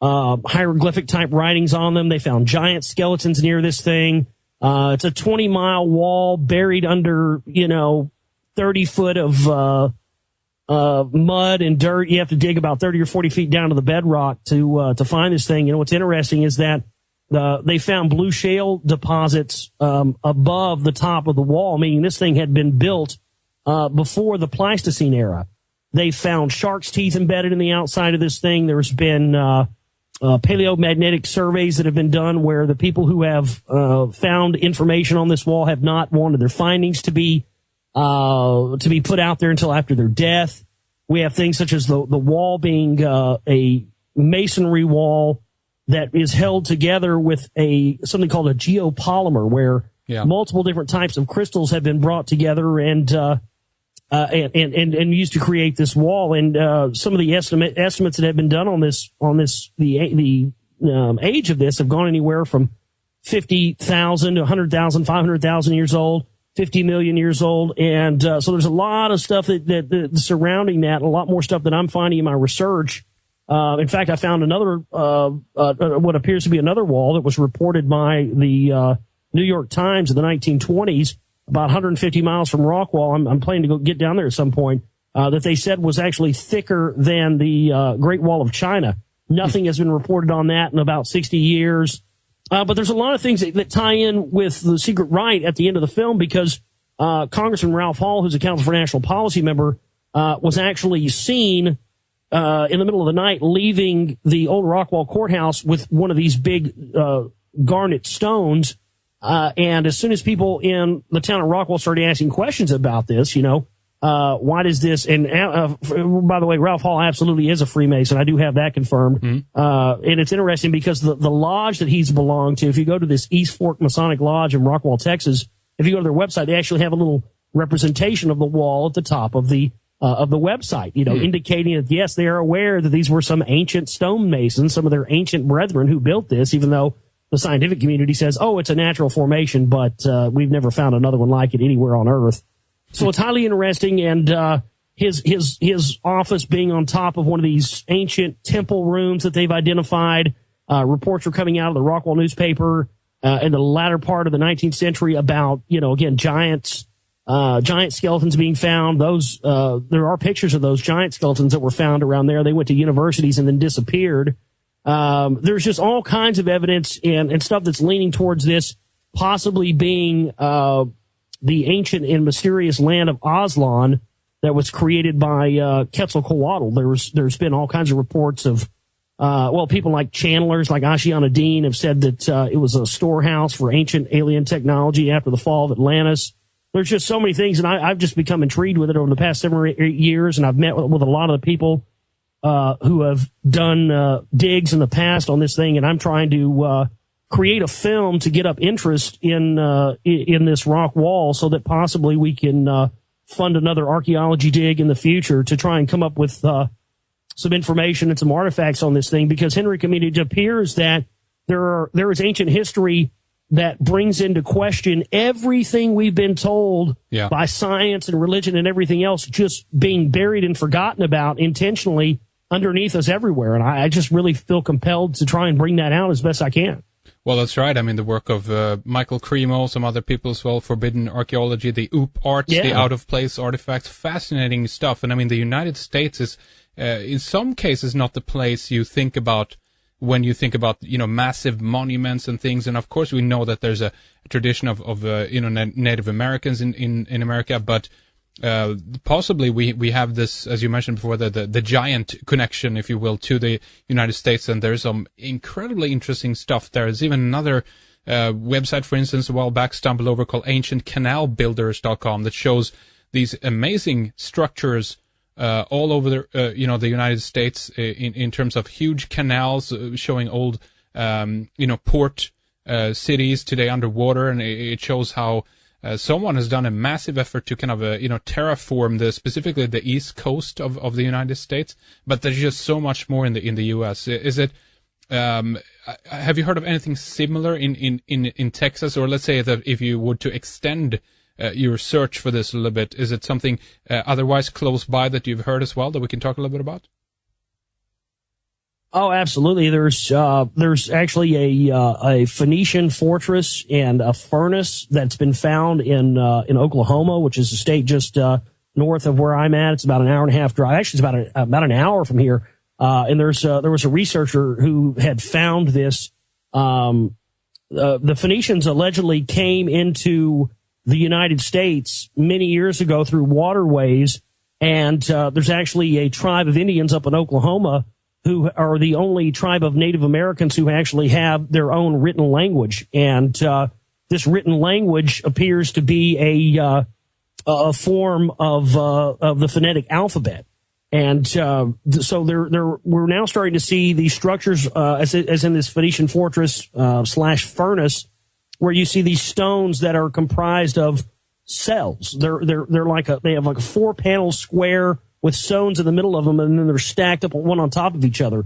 hieroglyphic type writings on them. They found giant skeletons near this thing. It's a 20-mile wall buried under 30 foot of mud and dirt. You have to dig about 30 or 40 feet down to the bedrock to find this thing. What's interesting is that they found blue shale deposits above the top of the wall, meaning this thing had been built before the Pleistocene era. They found shark's teeth embedded in the outside of this thing. There's been paleomagnetic surveys that have been done where the people who have found information on this wall have not wanted their findings to be put out there until after their death. We have things such as the wall being a masonry wall that is held together with something called a geopolymer, where multiple different types of crystals have been brought together and used to create this wall. And some of the estimates that have been done on the age of this have gone anywhere from 50,000 to 100,000, 500,000 years old. 50 million years old. And so there's a lot of stuff that surrounding that, a lot more stuff that I'm finding in my research. In fact, I found another, what appears to be another wall that was reported by the New York Times in the 1920s, about 150 miles from Rockwall. I'm planning to go get down there at some point, that they said was actually thicker than the Great Wall of China. Nothing has been reported on that in about 60 years. But there's a lot of things that tie in with the secret right at the end of the film, because Congressman Ralph Hall, who's a Council for National Policy member, was actually seen in the middle of the night leaving the old Rockwall courthouse with one of these big garnet stones. And as soon as people in the town of Rockwall started asking questions about this, why does this? And by the way, Ralph Hall absolutely is a Freemason. I do have that confirmed. Mm-hmm. And it's interesting because the lodge that he's belonged to, if you go to this East Fork Masonic Lodge in Rockwall, Texas, if you go to their website, they actually have a little representation of the wall at the top of the website, indicating that, yes, they are aware that these were some ancient stonemasons, some of their ancient brethren who built this, even though the scientific community says, oh, it's a natural formation, but we've never found another one like it anywhere on Earth. So it's highly interesting, and his office being on top of one of these ancient temple rooms that they've identified. Reports were coming out of the Rockwall newspaper in the latter part of the 19th century about, again, giant skeletons being found. Those there are pictures of those giant skeletons that were found around there. They went to universities and then disappeared. There's just all kinds of evidence and stuff that's leaning towards this possibly being the ancient and mysterious land of Aslan that was created by Quetzalcoatl. There's been all kinds of reports of people like channelers like Ashiana Dean have said that it was a storehouse for ancient alien technology after the fall of Atlantis. There's just so many things, and I've just become intrigued with it over the past 7 or 8 years, and I've met with a lot of the people who have done digs in the past on this thing, and I'm trying to create a film to get up interest in this rock wall so that possibly we can fund another archaeology dig in the future to try and come up with some information and some artifacts on this thing, because Henry, it appears that there is ancient history that brings into question everything we've been told by science and religion and everything else just being buried and forgotten about intentionally underneath us everywhere. And I just really feel compelled to try and bring that out as best I can. Well, that's right. I mean, the work of Michael Cremo, some other people as well, Forbidden Archaeology, the OOP arts, the out-of-place artifacts, fascinating stuff. And I mean, the United States is, in some cases, not the place you think about when you think about, massive monuments and things. And of course, we know that there's a tradition of Native Americans in America, but possibly we have this, as you mentioned before, the giant connection, if you will, to the United States, and there's some incredibly interesting stuff there. There's even another website, for instance, a while back stumbled over called ancientcanalbuilders.com that shows these amazing structures all over the United States in terms of huge canals showing old port cities today underwater, and it shows how someone has done a massive effort to kind of, terraform specifically the East Coast of the United States, but there's just so much more in the U.S. Is it, have you heard of anything similar in Texas, or let's say that if you were to extend your search for this a little bit, is it something otherwise close by that you've heard as well that we can talk a little bit about? Oh, absolutely. There's actually a Phoenician fortress and a furnace that's been found in Oklahoma, which is a state just north of where I'm at. It's about an hour and a half drive. Actually, it's about an hour from here. And there was a researcher who had found this. The Phoenicians allegedly came into the United States many years ago through waterways, and there's actually a tribe of Indians up in Oklahoma who are the only tribe of Native Americans who actually have their own written language. And this written language appears to be a form of the phonetic alphabet. And so we're now starting to see these structures as in this Phoenician fortress / furnace, where you see these stones that are comprised of cells. They have like a 4-panel square with stones in the middle of them, and then they're stacked up one on top of each other.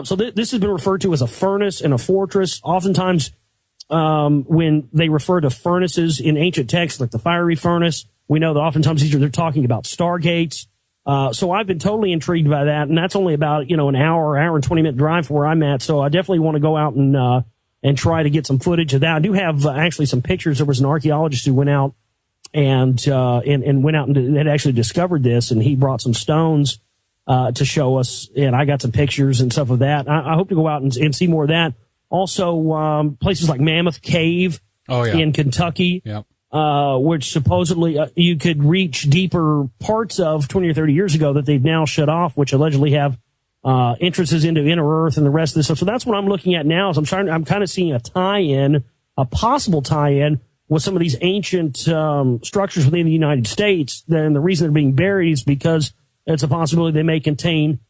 So this has been referred to as a furnace and a fortress. Oftentimes, when they refer to furnaces in ancient texts, like the fiery furnace, we know that oftentimes they're talking about stargates. So I've been totally intrigued by that, and that's only about an hour and 20-minute drive from where I'm at. So I definitely want to go out and try to get some footage of that. I do have actually some pictures. There was an archaeologist who went out and went out and had actually discovered this, and he brought some stones to show us, and I got some pictures and stuff of that. I hope to go out and see more of that. Also, places like Mammoth Cave in Kentucky, which supposedly you could reach deeper parts of 20 or 30 years ago that they've now shut off, which allegedly have entrances into inner earth and the rest of this stuff. So that's what I'm looking at now. Is I'm kind of seeing a possible tie-in with some of these ancient structures within the United States. Then the reason they're being buried is because it's a possibility they may contain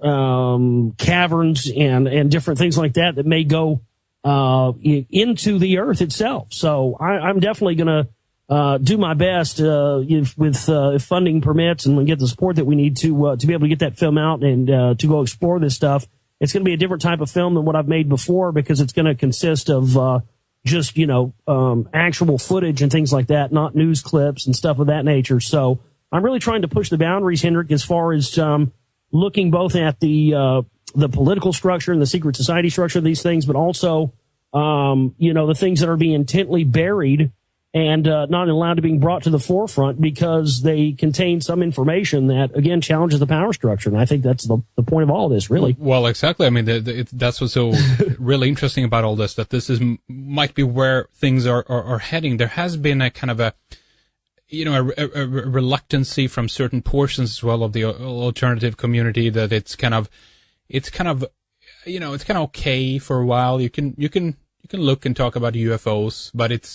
caverns and different things like that may go into the earth itself. So I'm definitely going to do my best if funding permits and get the support that we need to be able to get that film out and to go explore this stuff. It's going to be a different type of film than what I've made before, because it's going to consist of just actual footage and things like that, not news clips and stuff of that nature. So I'm really trying to push the boundaries, Hendrik, as far as looking both at the political structure and the secret society structure of these things, but also the things that are being intently buried and not allowed to be brought to the forefront because they contain some information that, again, challenges the power structure. And I think that's the point of all of this, really. Well, exactly. I mean, that's what's so really interesting about all this, that this might be where things are heading. There has been a kind of a reluctancy from certain portions as well of the alternative community that it's kind of okay for a while. You can look and talk about UFOs,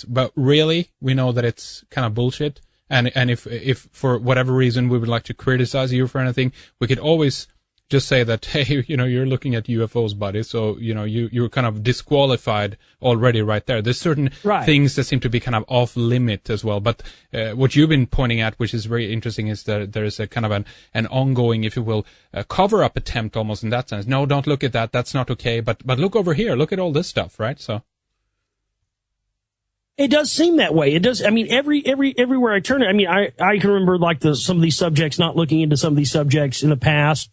but really we know that it's kind of bullshit. And if for whatever reason we would like to criticize you for anything, we could always just say that, hey, you're looking at UFOs, buddy. So, you're kind of disqualified already right there. There's certain things that seem to be kind of off limit as well. But what you've been pointing at, which is very interesting, is that there is a kind of an ongoing, if you will, cover-up attempt almost in that sense. No, don't look at that. That's not okay. But look over here. Look at all this stuff, right? So. It does seem that way. It does. I mean, everywhere I turn, I mean, I can remember like some of these subjects, not looking into some of these subjects in the past,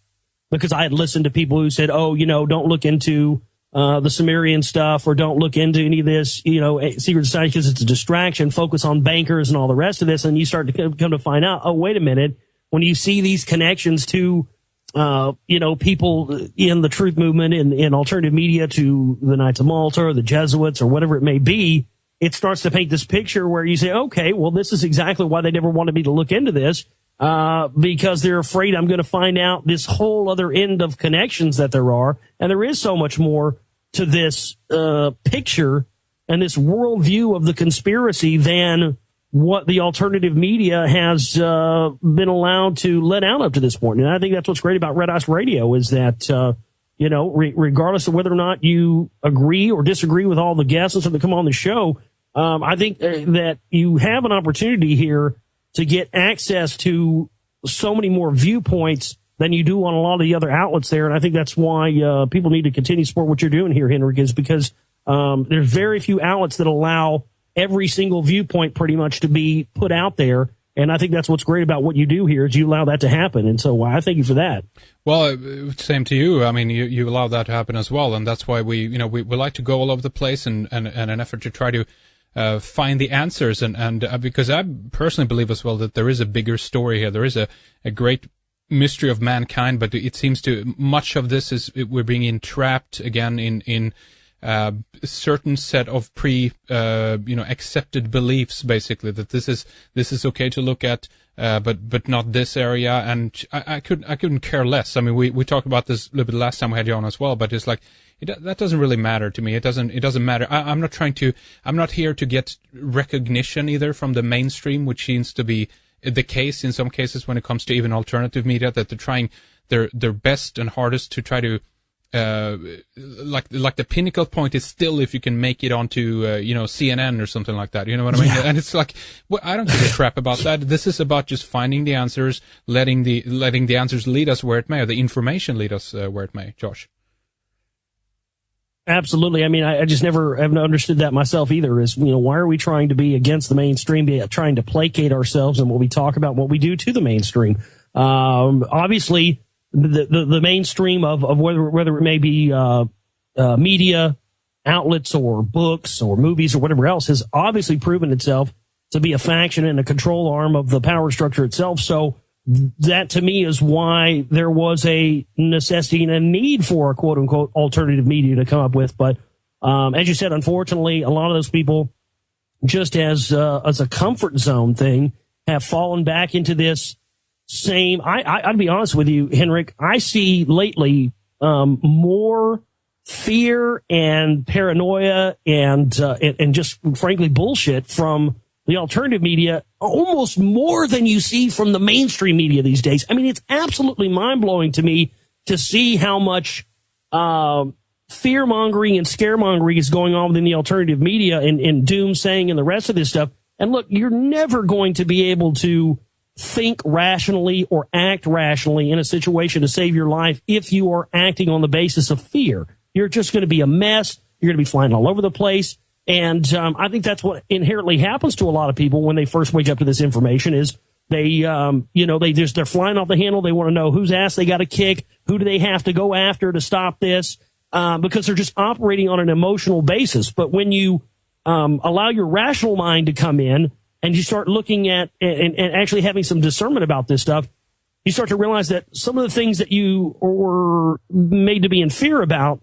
because I had listened to people who said, don't look into the Sumerian stuff, or don't look into any of this, secret society, because it's a distraction. Focus on bankers and all the rest of this. And you start to come to find out, oh, wait a minute. When you see these connections to, people in the truth movement and alternative media, to the Knights of Malta or the Jesuits or whatever it may be, it starts to paint this picture where you say, okay, well, this is exactly why they never wanted me to look into this. Because they're afraid I'm going to find out this whole other end of connections that there are. And there is so much more to this picture and this worldview of the conspiracy than what the alternative media has been allowed to let out up to this point. And I think that's what's great about Red Ice Radio, is that, regardless of whether or not you agree or disagree with all the guests that come on the show, I think that you have an opportunity here to get access to so many more viewpoints than you do on a lot of the other outlets there. And I think that's why people need to continue to support what you're doing here, Henrik, is because there's very few outlets that allow every single viewpoint pretty much to be put out there. And I think that's what's great about what you do here is you allow that to happen. And so I thank you for that. Well, same to you. I mean, you allow that to happen as well. And that's why we like to go all over the place and an effort to try to find the answers. And because I personally believe as well that there is a bigger story here. There is a great mystery of mankind, but it seems to much of this is we're being entrapped again in a certain set of accepted beliefs, basically, that this is okay to look at, but not this area. And I couldn't care less. I mean, we talked about this a little bit last time we had you on as well, but it's like, that doesn't really matter to me. It doesn't matter. I'm not here to get recognition either from the mainstream, which seems to be the case in some cases when it comes to even alternative media, that they're trying their best and hardest to try to like the pinnacle point is still if you can make it onto CNN or something like that, you know what I mean? And it's like, well, I don't give a crap about that. This is about just finding the answers, letting the answers lead us where it may, or the information lead us where it may. Josh. Absolutely. I mean, I just never have understood that myself either. Is, why are we trying to be against the mainstream, trying to placate ourselves and what we talk about, what we do to the mainstream? Obviously, the mainstream of whether it may be media outlets or books or movies or whatever else has obviously proven itself to be a faction and a control arm of the power structure itself. So that to me is why there was a necessity and a need for a quote unquote alternative media to come up with. But as you said, unfortunately, a lot of those people, just as a comfort zone thing, have fallen back into this same. I'd be honest with you, Henrik. I see lately more fear and paranoia and just frankly bullshit from the alternative media, almost more than you see from the mainstream media these days. I mean, it's absolutely mind-blowing to me to see how much fear-mongering and scaremongering is going on within the alternative media and doom-saying and the rest of this stuff. And look, you're never going to be able to think rationally or act rationally in a situation to save your life if you are acting on the basis of fear. You're just going to be a mess. You're going to be flying all over the place. And I think that's what inherently happens to a lot of people when they first wake up to this information is they're flying off the handle. They want to know whose ass they got to kick. Who do they have to go after to stop this? Because they're just operating on an emotional basis. But when you allow your rational mind to come in and you start looking at and actually having some discernment about this stuff, you start to realize that some of the things that you were made to be in fear about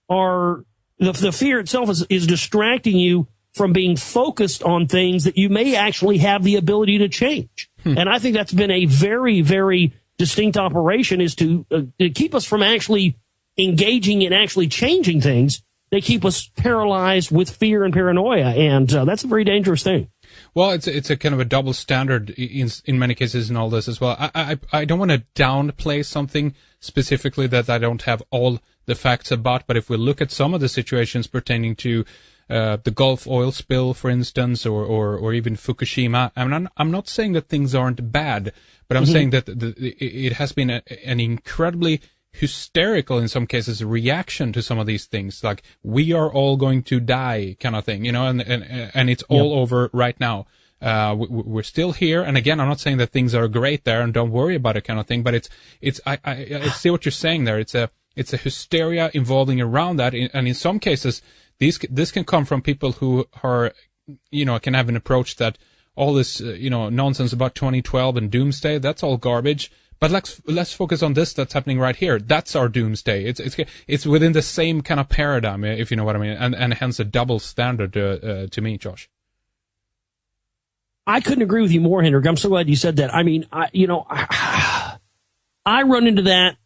are the fear itself is distracting you from being focused on things that you may actually have the ability to change. And I think that's been a very, very distinct operation is to keep us from actually engaging in actually changing things. They keep us paralyzed with fear and paranoia. And that's a very dangerous thing. Well, it's a kind of a double standard in many cases in all this as well. I don't want to downplay something specifically that I don't have all the facts about, but if we look at some of the situations pertaining to the Gulf oil spill, for instance, or even Fukushima, I'm not saying that things aren't bad, but I'm saying that it has been an incredibly hysterical, in some cases, reaction to some of these things, like we are all going to die kind of thing, and it's all over right now. We're still here, and again, I'm not saying that things are great there and don't worry about it kind of thing, but I see what you're saying there. It's a hysteria involving around that, and in some cases, this can come from people who are, can have an approach that all this, nonsense about 2012 and doomsday, that's all garbage. But let's focus on this that's happening right here. That's our doomsday. It's within the same kind of paradigm, if you know what I mean, and hence a double standard to me, Josh. I couldn't agree with you more, Henrik. I'm so glad you said that. I mean, I run into that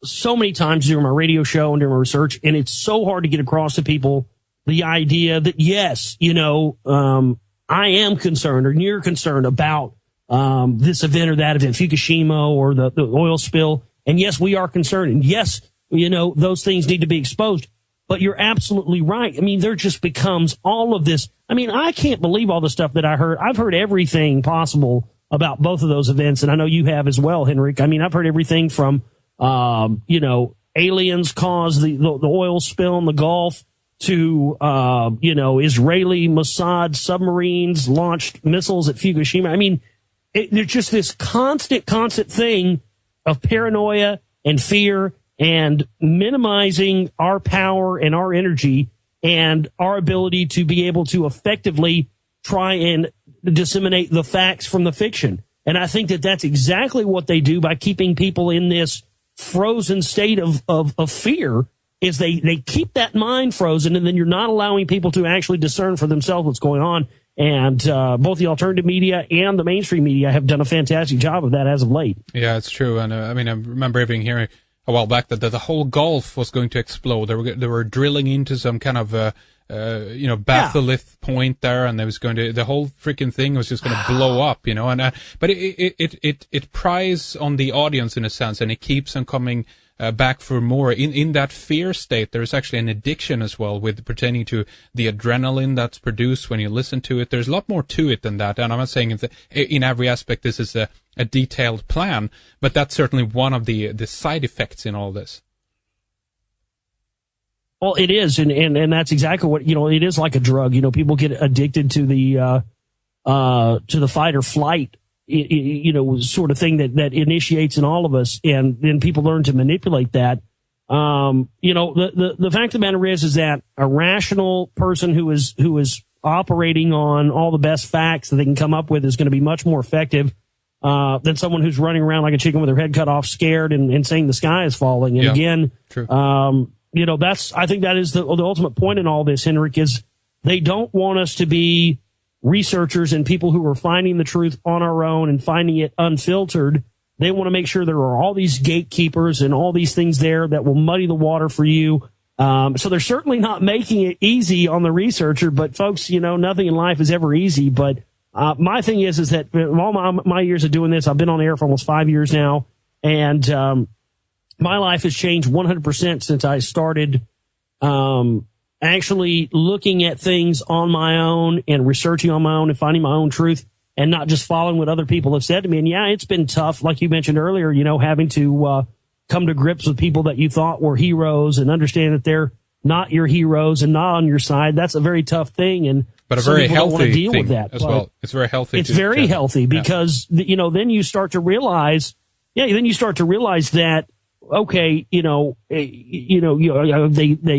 so many times during my radio show and during my research, and it's so hard to get across to people the idea that yes, I am concerned or you're concerned about this event or that event, Fukushima or the oil spill. And yes, we are concerned. And yes, those things need to be exposed. But you're absolutely right. I mean, there just becomes all of this. I mean, I can't believe all the stuff that I heard. I've heard everything possible about both of those events, and I know you have as well, Henrik. I mean, I've heard everything from, aliens caused the oil spill in the Gulf to, Israeli Mossad submarines launched missiles at Fukushima. I mean, there's just this constant thing of paranoia and fear and minimizing our power and our energy and our ability to be able to effectively try and disseminate the facts from the fiction. And I think that that's exactly what they do by keeping people in this frozen state of fear, is they keep that mind frozen, and then you're not allowing people to actually discern for themselves what's going on. And both the alternative media and the mainstream media have done a fantastic job of that as of late. Yeah, it's true. And I remember even hearing a while back that the whole Gulf was going to explode. They were drilling into some kind of batholith point there, and the whole freaking thing was just going to blow up, but it pries on the audience in a sense, and it keeps on coming back for more. In that fear state, there's actually an addiction as well, with pertaining to the adrenaline that's produced when you listen to it. There's a lot more to it than that, and I'm not saying in every aspect this is a detailed plan, but that's certainly one of the side effects in all this. Well, it is, and that's exactly what, it is like a drug. People get addicted to the fight or flight, sort of thing that initiates in all of us, and then people learn to manipulate that. The fact of the matter is that a rational person who is operating on all the best facts that they can come up with is going to be much more effective than someone who's running around like a chicken with their head cut off, scared and saying the sky is falling. And again, true. I think that is the ultimate point in all this, Henrik, is they don't want us to be researchers and people who are finding the truth on our own and finding it unfiltered. They want to make sure there are all these gatekeepers and all these things there that will muddy the water for you. So they're certainly not making it easy on the researcher, but folks, nothing in life is ever easy. But my thing is that all my years of doing this, I've been on air for almost 5 years now, and my life has changed 100% since I started actually looking at things on my own and researching on my own and finding my own truth, and not just following what other people have said to me. And yeah, it's been tough, like you mentioned earlier, having to come to grips with people that you thought were heroes and understand that they're not your heroes and not on your side. That's a very tough thing, but a very healthy deal thing with that as well. It's very healthy. It's very healthy because then you start to realize, that okay, they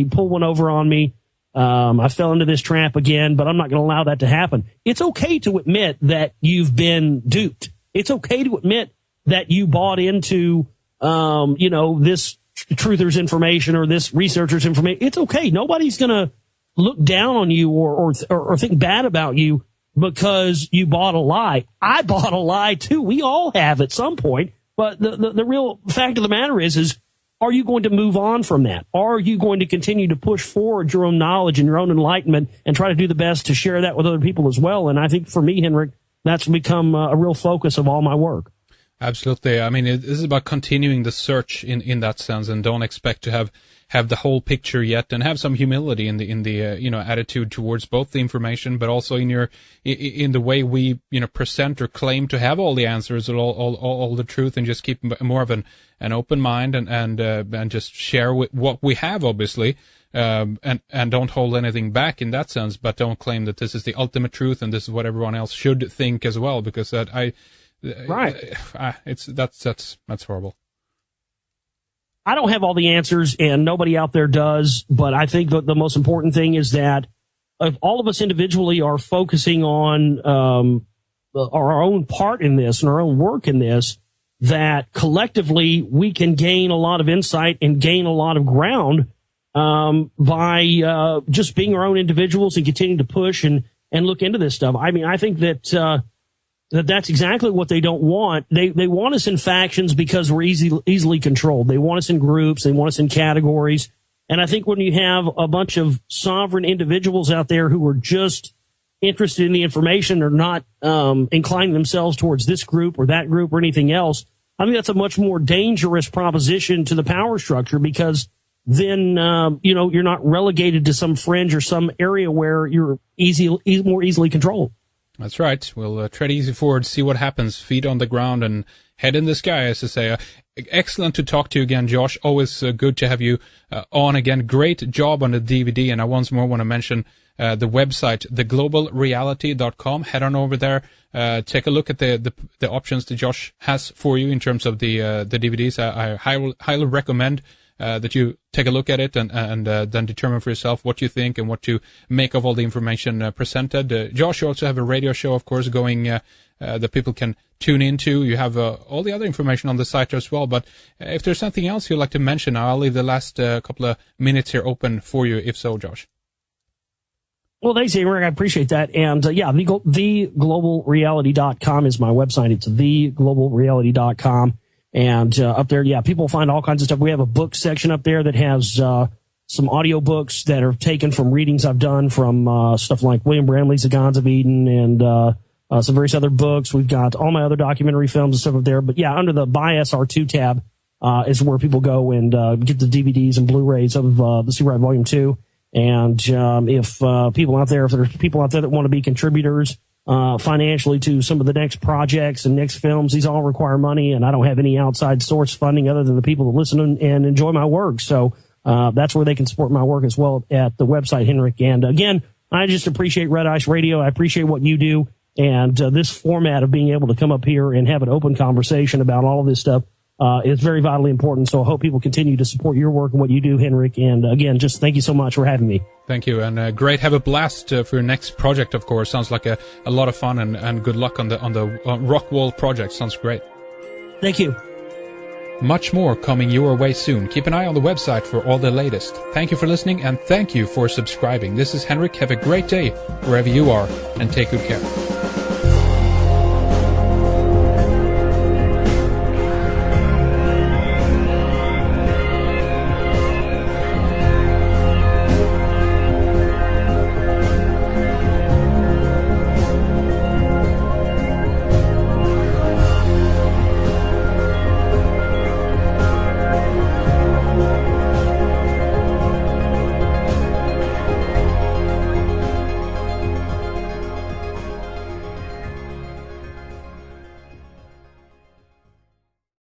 pull one over on me. I fell into this trap again, but I'm not going to allow that to happen. It's okay to admit that you've been duped. It's okay to admit that you bought into, this truther's information or this researcher's information. It's okay. Nobody's going to look down on you or think bad about you because you bought a lie. I bought a lie too. We all have at some point. But the real fact of the matter is are you going to move on from that? Are you going to continue to push forward your own knowledge and your own enlightenment and try to do the best to share that with other people as well? And I think for me, Henrik, that's become a real focus of all my work. Absolutely. I mean, this is about continuing the search in that sense, and don't expect to have the whole picture yet, and have some humility in the attitude towards both the information, but also in the way we present or claim to have all the answers or all the truth, and just keep more of an open mind and just share what we have, obviously, and don't hold anything back in that sense, but don't claim that this is the ultimate truth and this is what everyone else should think as well, because that's horrible. I don't have all the answers, and nobody out there does, but I think the most important thing is that if all of us individually are focusing on our own part in this and our own work in this, that collectively we can gain a lot of insight and gain a lot of ground by just being our own individuals and continuing to push and look into this stuff. I mean, I think that that's exactly what they don't want. They want us in factions because we're easily controlled. They want us in groups. They want us in categories. And I think when you have a bunch of sovereign individuals out there who are just interested in the information or not inclining themselves towards this group or that group or anything else, I think that's a much more dangerous proposition to the power structure, because then you're not relegated to some fringe or some area where you're more easily controlled. That's right. We'll tread easy forward, see what happens, feet on the ground, and head in the sky, as to say. Excellent to talk to you again, Josh. Always good to have you on again. Great job on the DVD, and I once more want to mention the website, theglobalreality.com. Head on over there. Take a look at the options that Josh has for you in terms of the DVDs. I highly recommend that you take a look at it and then determine for yourself what you think and what to make of all the information presented. Josh, you also have a radio show, of course, going that people can tune into. You have all the other information on the site as well. But if there's something else you'd like to mention, I'll leave the last couple of minutes here open for you, if so, Josh. Well, thanks, Eric. I appreciate that. And theglobalreality.com is my website. It's theglobalreality.com. And up there, people find all kinds of stuff. We have a book section up there that has some audio books that are taken from readings I've done from stuff like William Bramley's The Gods of Eden and some various other books. We've got all my other documentary films and stuff up there. But under the Buy SR2 tab is where people go and get the DVDs and Blu-rays of the Sea Right Volume 2. And if there's people out there that want to be contributors financially to some of the next projects and next films, these all require money, and I don't have any outside source funding other than the people that listen and enjoy my work. So that's where they can support my work as well at the website, Henrik. And again, I just appreciate Red Ice Radio. I appreciate what you do, and this format of being able to come up here and have an open conversation about all of this stuff is very vitally important. So I hope people continue to support your work and what you do, Henrik. And again, just thank you so much for having me. Thank you, and great. Have a blast for your next project, of course. Sounds like a lot of fun, and good luck on the Rockwall project. Sounds great. Thank you. Much more coming your way soon. Keep an eye on the website for all the latest. Thank you for listening, and thank you for subscribing. This is Henrik. Have a great day wherever you are, and take good care.